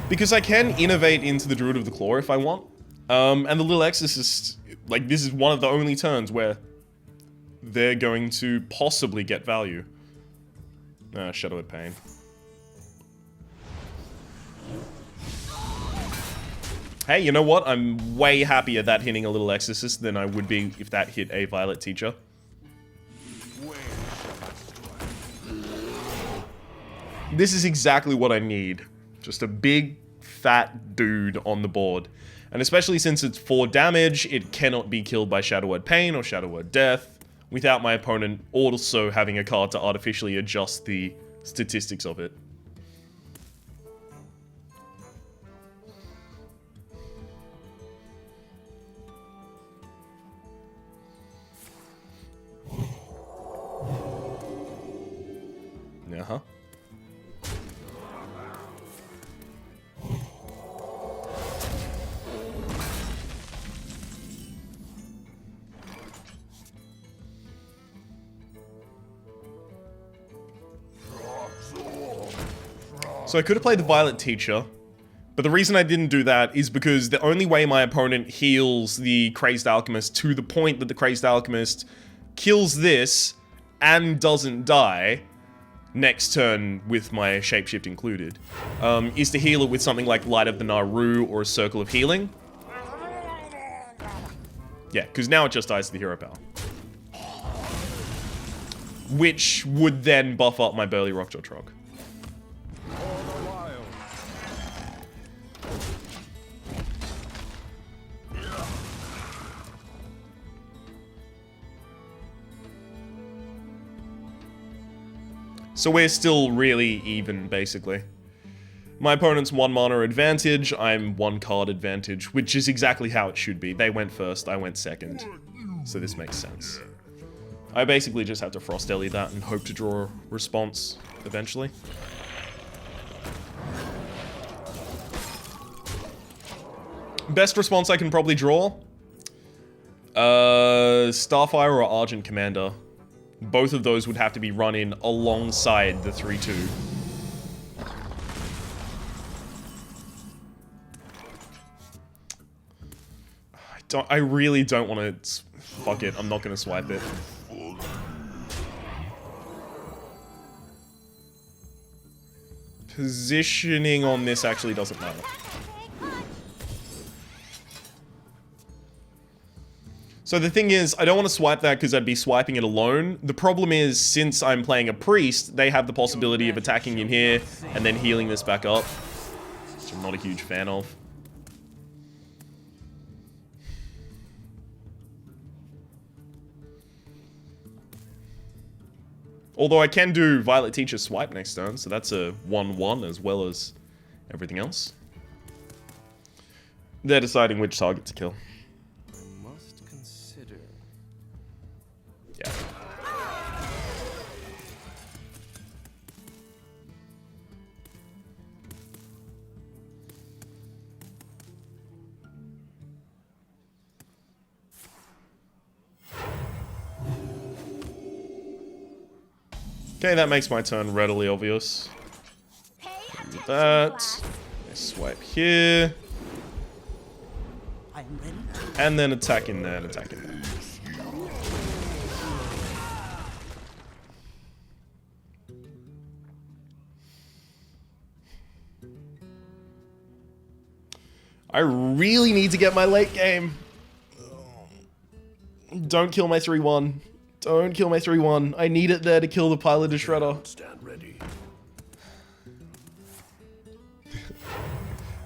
Because I can innovate into the Druid of the Claw if I want. And the Little Exorcist, like, this is one of the only turns where they're going to possibly get value. Shadow of Pain. Hey, you know what? I'm way happier that hitting a Little Exorcist than I would be if that hit a Violet Teacher. This is exactly what I need. Just a big, fat dude on the board. And especially since it's 4 damage, it cannot be killed by Shadow Word Pain or Shadow Word Death without my opponent also having a card to artificially adjust the statistics of it. Uh-huh. So I could have played the Violet Teacher, but the reason I didn't do that is because the only way my opponent heals the Crazed Alchemist to the point that the Crazed Alchemist kills this and doesn't die next turn with my shapeshift included, is to heal it with something like Light of the Naru or a Circle of Healing. Yeah, because now it just dies to the hero power. Which would then buff up my Burly Rockjaw Trog. So we're still really even, basically. My opponent's 1 mana advantage, I'm 1 card advantage, which is exactly how it should be. They went first, I went second. So this makes sense. I basically just have to Frost Ellie that and hope to draw a response eventually. Best response I can probably draw? Starfire or Argent Commander. Both of those would have to be run in alongside the 3/2. I really don't want to... Fuck it, I'm not going to swipe it. Positioning on this actually doesn't matter. So the thing is, I don't want to swipe that because I'd be swiping it alone. The problem is, since I'm playing a priest, they have the possibility of attacking in here and then healing this back up, which I'm not a huge fan of. Although I can do Violet Teacher swipe next turn, so that's a 1/1 as well as everything else. They're deciding which target to kill. Yeah. Okay, that makes my turn readily obvious. Do that. Swipe here. And then attack in there and attack in there. I really need to get my late game. Don't kill my 3/1. Don't kill my 3/1. I need it there to kill the Pilot of Shredder. Stand ready.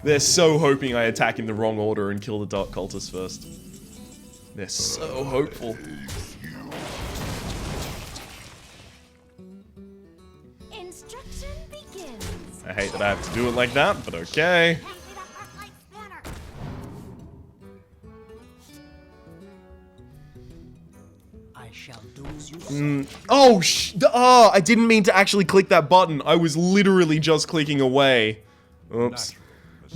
They're so hoping I attack in the wrong order and kill the Dark Cultist first. They're so hopeful. Instruction begins. I hate that I have to do it like that, but okay. Oh, I didn't mean to actually click that button. I was literally just clicking away. Oops.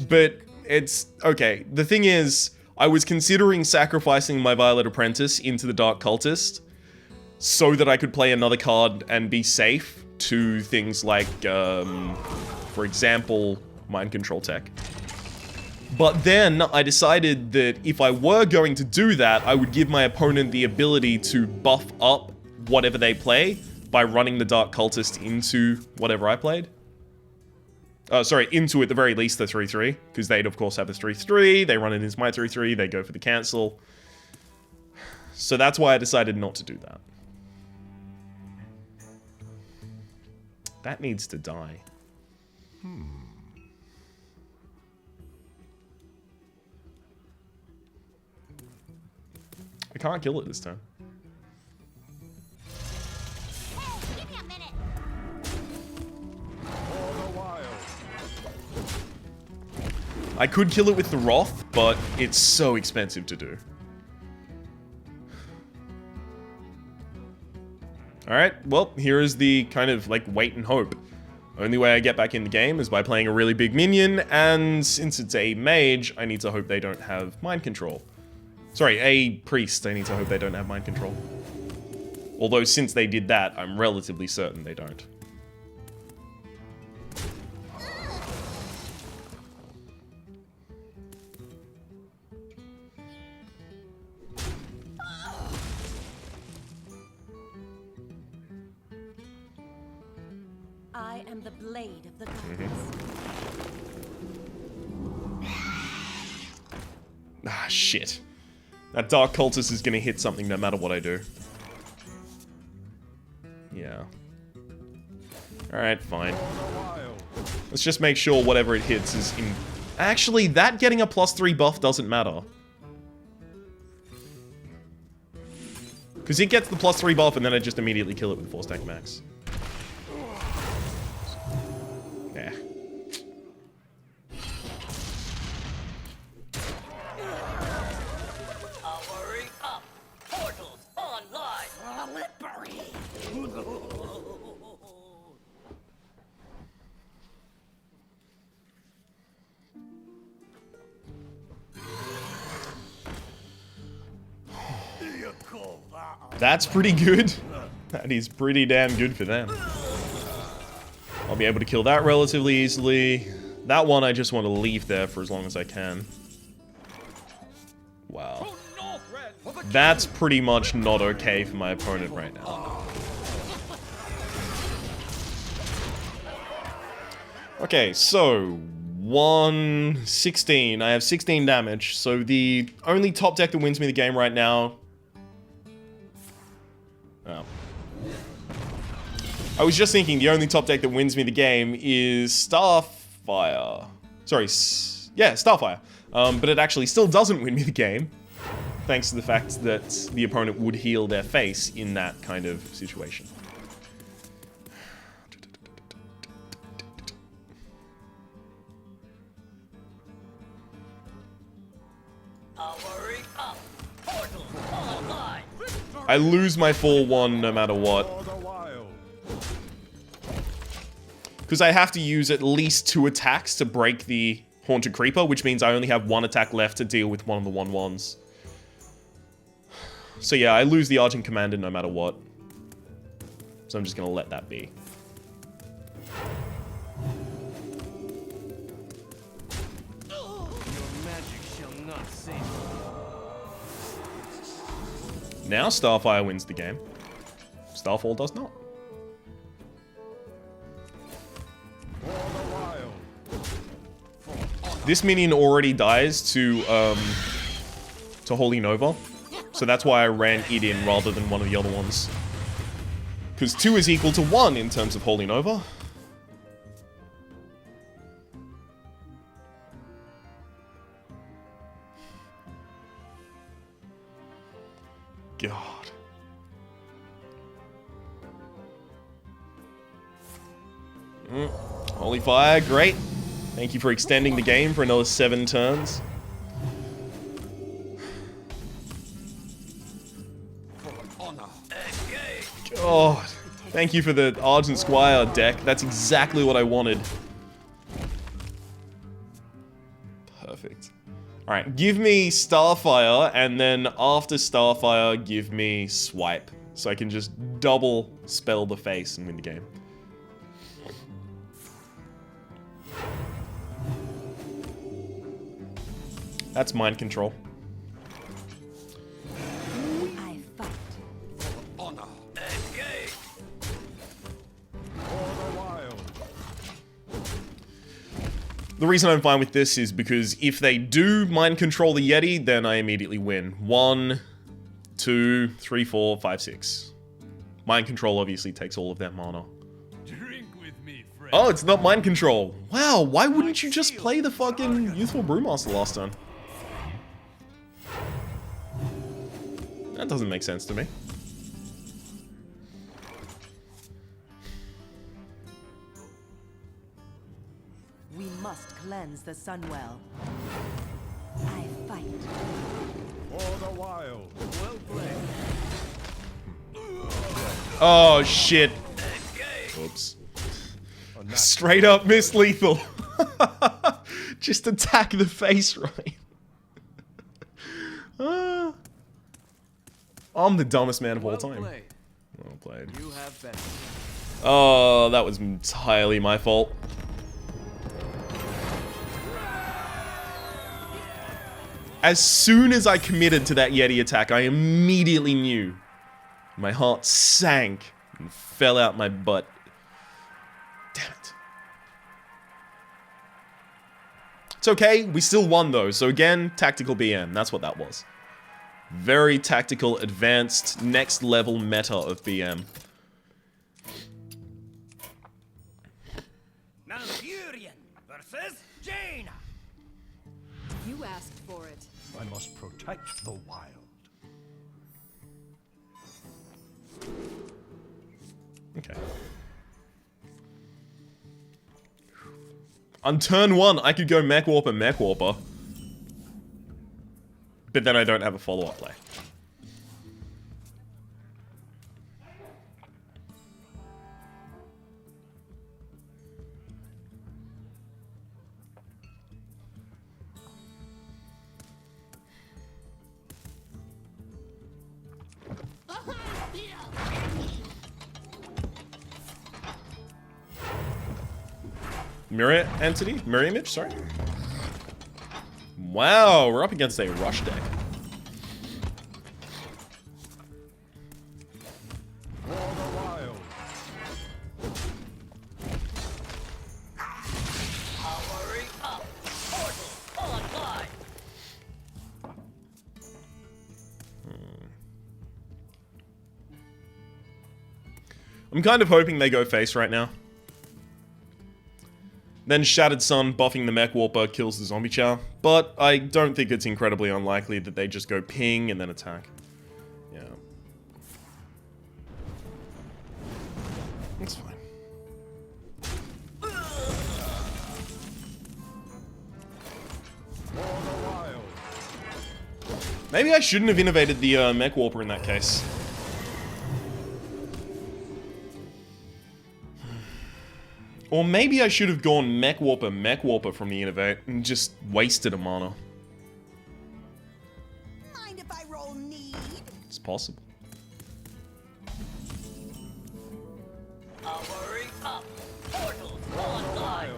But it's... Okay, the thing is, I was considering sacrificing my Violet Apprentice into the Dark Cultist so that I could play another card and be safe to things like, for example, Mind Control Tech. But then I decided that if I were going to do that, I would give my opponent the ability to buff up whatever they play by running the Dark Cultist into whatever I played. Sorry, into at the very least the 3/3, because they'd of course have the 3/3, they run it into my 3/3, they go for the cancel. So that's why I decided not to do that. That needs to die. I can't kill it this time. Give me a minute. For the wild. I could kill it with the Wrath, but it's so expensive to do. Alright, well, here is the kind of, like, wait and hope. Only way I get back in the game is by playing a really big minion, and since it's a mage, I need to hope they don't have mind control. Sorry, a priest, I need to hope they don't have mind control. Although, since they did that, I'm relatively certain they don't. I am the blade of the gods. Ah, shit. That Dark Cultist is gonna hit something no matter what I do. Yeah. Alright, fine. Let's just make sure whatever it hits is in... Actually, that getting a +3 buff doesn't matter. Because it gets the +3 buff and then I just immediately kill it with 4-stack max. Yeah. Powering up. Portals online. Slippery. You call that That's pretty good. That is pretty damn good for them. I'll be able to kill that relatively easily. That one I just want to leave there for as long as I can. Wow. That's pretty much not okay for my opponent right now. Okay, so 116. I have 16 damage. So the only top deck that wins me the game right now... Oh. I was just thinking the only top deck that wins me the game is Starfire. Sorry, yeah, Starfire. But it actually still doesn't win me the game, thanks to the fact that the opponent would heal their face in that kind of situation. powering up. Portals online. I lose my 4-1 no matter what. For the wild. Because I have to use at least 2 attacks to break the Haunted Creeper, which means I only have 1 attack left to deal with one of the 1/1s. So yeah, I lose the Argent Commander no matter what. So I'm just gonna let that be. Your magic shall not save you. Now Starfire wins the game. Starfall does not. For the wild. This minion already dies to Holy Nova. So that's why I ran it in rather than one of the other ones. Because 2 is equal to 1 in terms of Holy Nova. God. Holy Fire, great. Thank you for extending the game for another 7 turns. For honor. God. Thank you for the Argent Squire deck. That's exactly what I wanted. Perfect. Alright, give me Starfire, and then after Starfire, give me Swipe. So I can just double spell the face and win the game. That's mind control. I fight. Honor. For the wild. The reason I'm fine with this is because if they do mind control the Yeti, then I immediately win. 1, 2, 3, 4, 5, 6. Mind control obviously takes all of that mana. Drink with me, friend. Oh, it's not mind control. Wow, why wouldn't you just play the fucking Youthful Brewmaster last turn? That doesn't make sense to me. We must cleanse the Sunwell. I fight. For the wild. Well played. Oh, shit. Oops. Straight up miss lethal. Just attack the face right. I'm the dumbest man of all time. Played. Well played. You have better. Oh, that was entirely my fault. As soon as I committed to that Yeti attack, I immediately knew. My heart sank and fell out my butt. Damn it. It's okay, we still won though, so again, tactical BM, that's what that was. Very tactical, advanced, next level meta of BM. Malfurion versus Jaina. You asked for it. I must protect the wild. Okay. On turn 1, I could go Mech Warper. But then I don't have a follow-up play. Mirror entity? Mirror image, sorry. Wow, we're up against a rush deck. For the wild. Powering up. Portal online. I'm kind of hoping they go face right now. Then Shattered Sun buffing the Mech Warper kills the Zombie Chow, but I don't think it's incredibly unlikely that they just go ping and then attack. Yeah. That's fine. For the wild. Maybe I shouldn't have innovated the Mech Warper in that case. Or maybe I should have gone Mech Warper from the Innovate and just wasted a mana. Mind if I roll need? It's possible. Powering up. Portals online.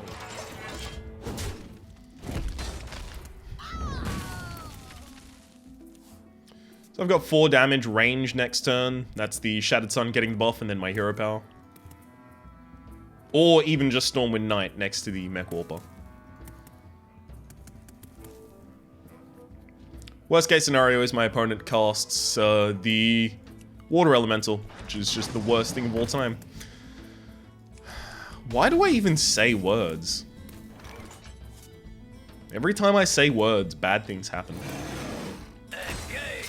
So I've got 4 damage range next turn. That's the Shattered Sun getting the buff and then my hero power. Or even just Stormwind Knight next to the Mech Warper. Worst case scenario is my opponent casts the Water Elemental, which is just the worst thing of all time. Why do I even say words? Every time I say words, bad things happen. Engage.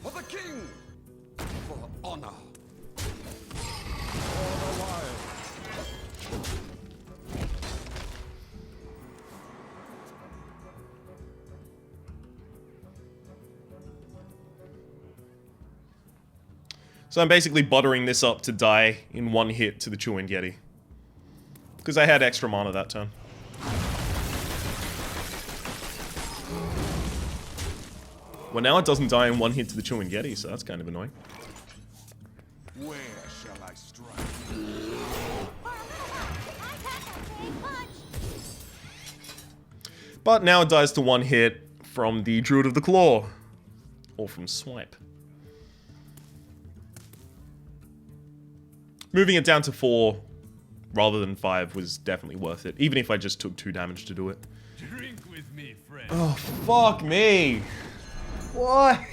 For the king. For honor. For the wild. So I'm basically buttering this up to die in one hit to the Chewing Yeti. Because I had extra mana that turn. Well, now it doesn't die in one hit to the Chewing Yeti, so that's kind of annoying. Where shall I strike? But now it dies to one hit from the Druid of the Claw. or from swipe. Moving it down to 4 rather than 5 was definitely worth it, even if I just took 2 damage to do it. Drink with me, friend. Oh, fuck me. Why?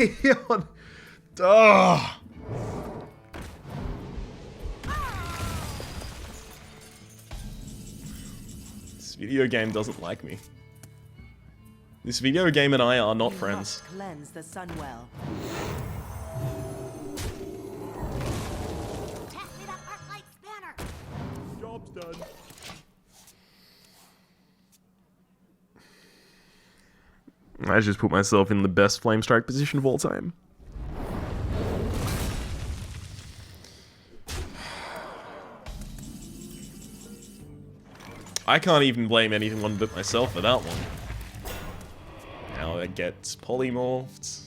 Ugh. This video game doesn't like me. This video game and I are not You friends. must cleanse the Sunwell. Pass me that Arclight spanner. Job's done. I just put myself in the best flame strike position of all time. I can't even blame anyone but myself for that one. Now it gets polymorphed.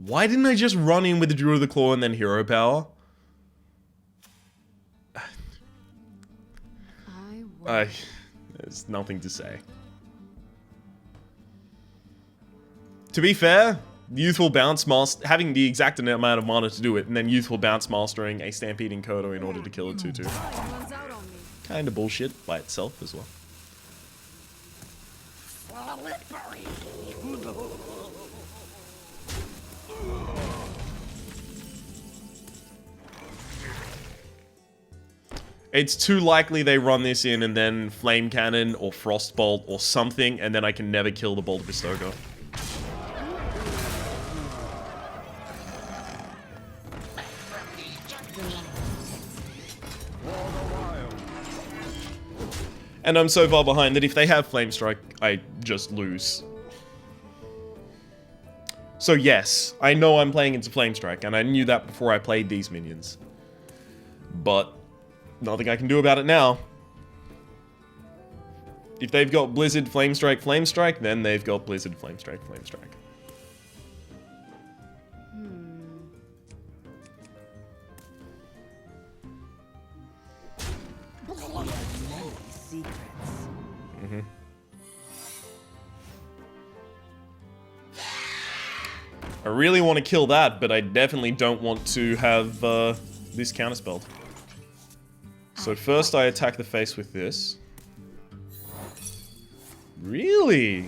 Why didn't I just run in with the Druid of the Claw and then Hero Power? There's nothing to say. To be fair, Youthful Bounce having the exact amount of mana to do it, and then Youthful Bounce mastering a Stampeding Kodo in order to kill a 2/2. Runs out on me. Kinda bullshit by itself as well. It's too likely they run this in and then Flame Cannon or Frostbolt or something, and then I can never kill the Bolt of Istoga. And I'm so far behind that if they have Flame Strike, I just lose. So yes, I know I'm playing into Flame Strike, and I knew that before I played these minions. But nothing I can do about it now. If they've got Blizzard, Flame Strike, then they've got Blizzard, Flame Strike. Secrets. I really want to kill that, but I definitely don't want to have this counterspelled. So first I attack the face with this. Really?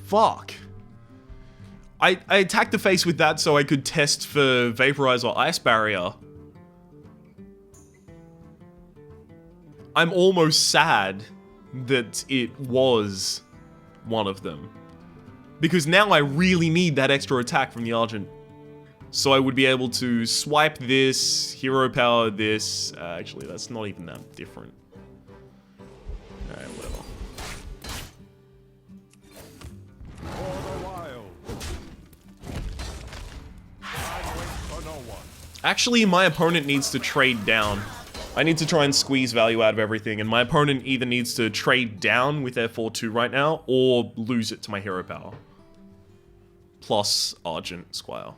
Fuck. I attacked the face with that so I could test for Vaporize or Ice Barrier. I'm almost sad that it was one of them. Because now I really need that extra attack from the Argent. So I would be able to swipe this, hero power this. Actually, that's not even that different. Alright, whatever. For the wild. I wait for no one. Actually, my opponent needs to trade down. I need to try and squeeze value out of everything, and my opponent either needs to trade down with their 4-2 right now, or lose it to my hero power. Plus Argent Squire.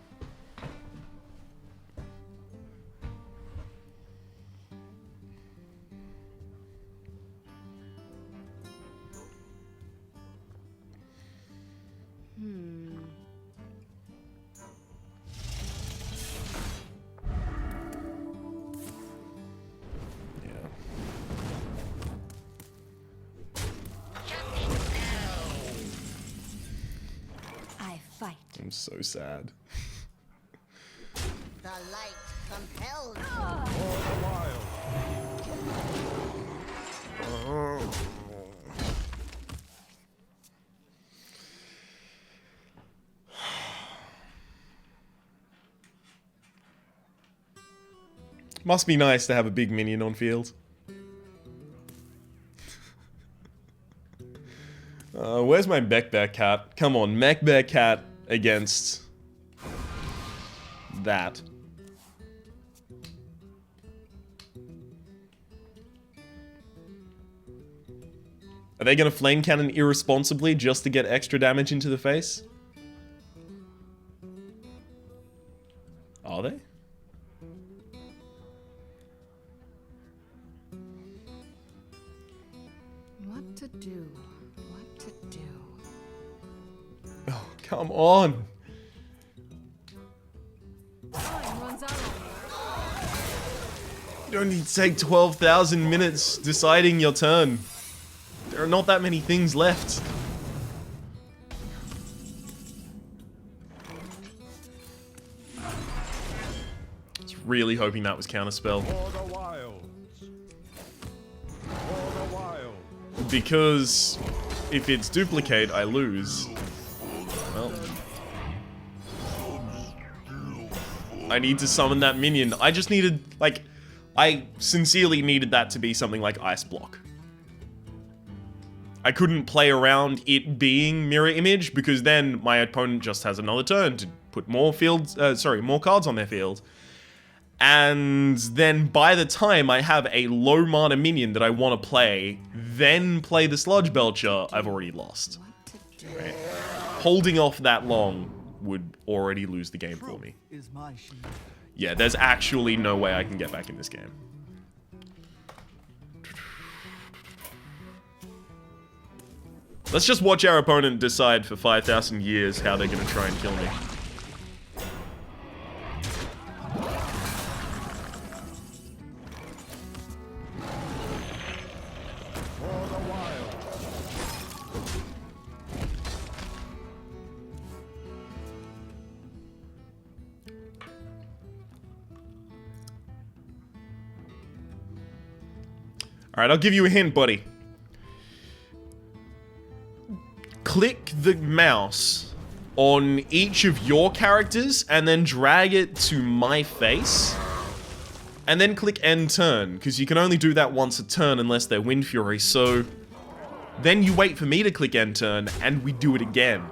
I'm so sad. The light compels you. For the wild. Must be nice to have a big minion on field. where's my Mech Bear Cat? Come on, Mech Bear Cat against that. Are they gonna flame cannon irresponsibly just to get extra damage into the face? Are they? What to do? What to do? Oh, come on. Time runs out. You don't need to take 12,000 minutes deciding your turn. There are not that many things left. I was really hoping that was counterspell. For the wilds. For the wild. Because if it's duplicate, I lose. Well, I need to summon that minion. I just needed, like, I sincerely needed that to be something like Ice Block. I couldn't play around it being mirror image because then my opponent just has another turn to put more more cards on their field. And then by the time I have a low mana minion that I want to play, then play the Sludge Belcher, I've already lost. Right? Holding off that long would already lose the game for me. Yeah, there's actually no way I can get back in this game. Let's just watch our opponent decide for 5,000 years how they're going to try and kill me. For the wild. Alright, I'll give you a hint, buddy. Click the mouse on each of your characters and then drag it to my face. And then click end turn, because you can only do that once a turn unless they're Wind Fury, so then you wait for me to click end turn and we do it again.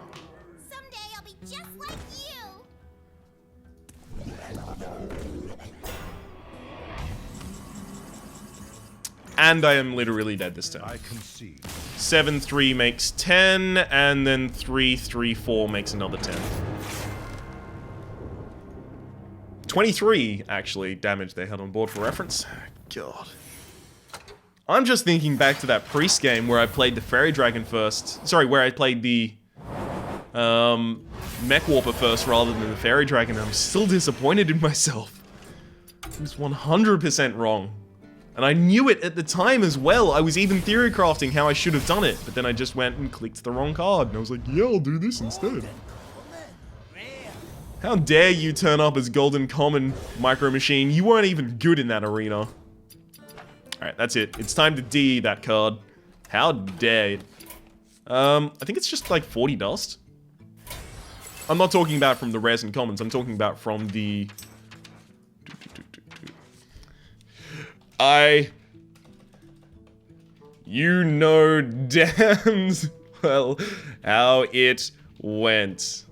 Someday I'll be just like you. And I am literally dead this turn. I concede. 7-3 makes 10, and then 3-3-4 makes another 10. 23, actually, damage they had on board for reference. God. I'm just thinking back to that priest game where I played the Fairy Dragon first. Sorry, where I played the Mech Warper first rather than the Fairy Dragon. I'm still disappointed in myself. I was 100% wrong. And I knew it at the time as well. I was even theory crafting how I should have done it. But then I just went and clicked the wrong card. And I was like, yeah, I'll do this instead. How dare you turn up as Golden Common, Micro Machine. You weren't even good in that arena. Alright, that's it. It's time to DE that card. How dare it. I think it's just like 40 dust. I'm not talking about from the rares and commons. I'm talking about from the... You know damn well how it went.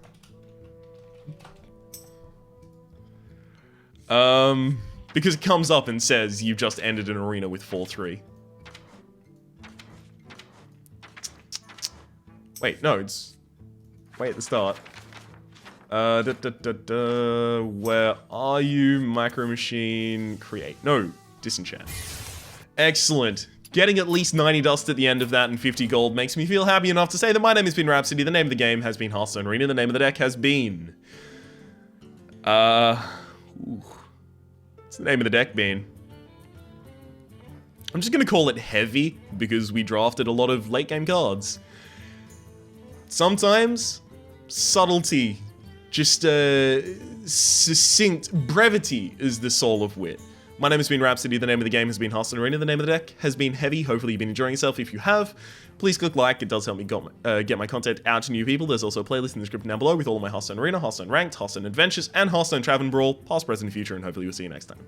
Because it comes up and says you've just ended an arena with 4-3. Wait, no, it's... Wait at the start. Where are you? Micro Machine, create. No, disenchant. Excellent. Getting at least 90 dust at the end of that and 50 gold makes me feel happy enough to say that my name has been Rhapsody, the name of the game has been Hearthstone Arena, the name of the deck has been... What's the name of the deck been? I'm just gonna call it Heavy, because we drafted a lot of late game cards. Sometimes, subtlety, just succinct brevity is the soul of wit. My name has been Rhapsody, the name of the game has been Hearthstone Arena, the name of the deck has been Heavy. Hopefully you've been enjoying yourself. If you have, please click like, it does help me get my content out to new people. There's also a playlist in the description down below with all of my Hearthstone Arena, Hearthstone Ranked, Hearthstone Adventures, and Hearthstone Trav and Brawl, past, present, and future, and hopefully we'll see you next time.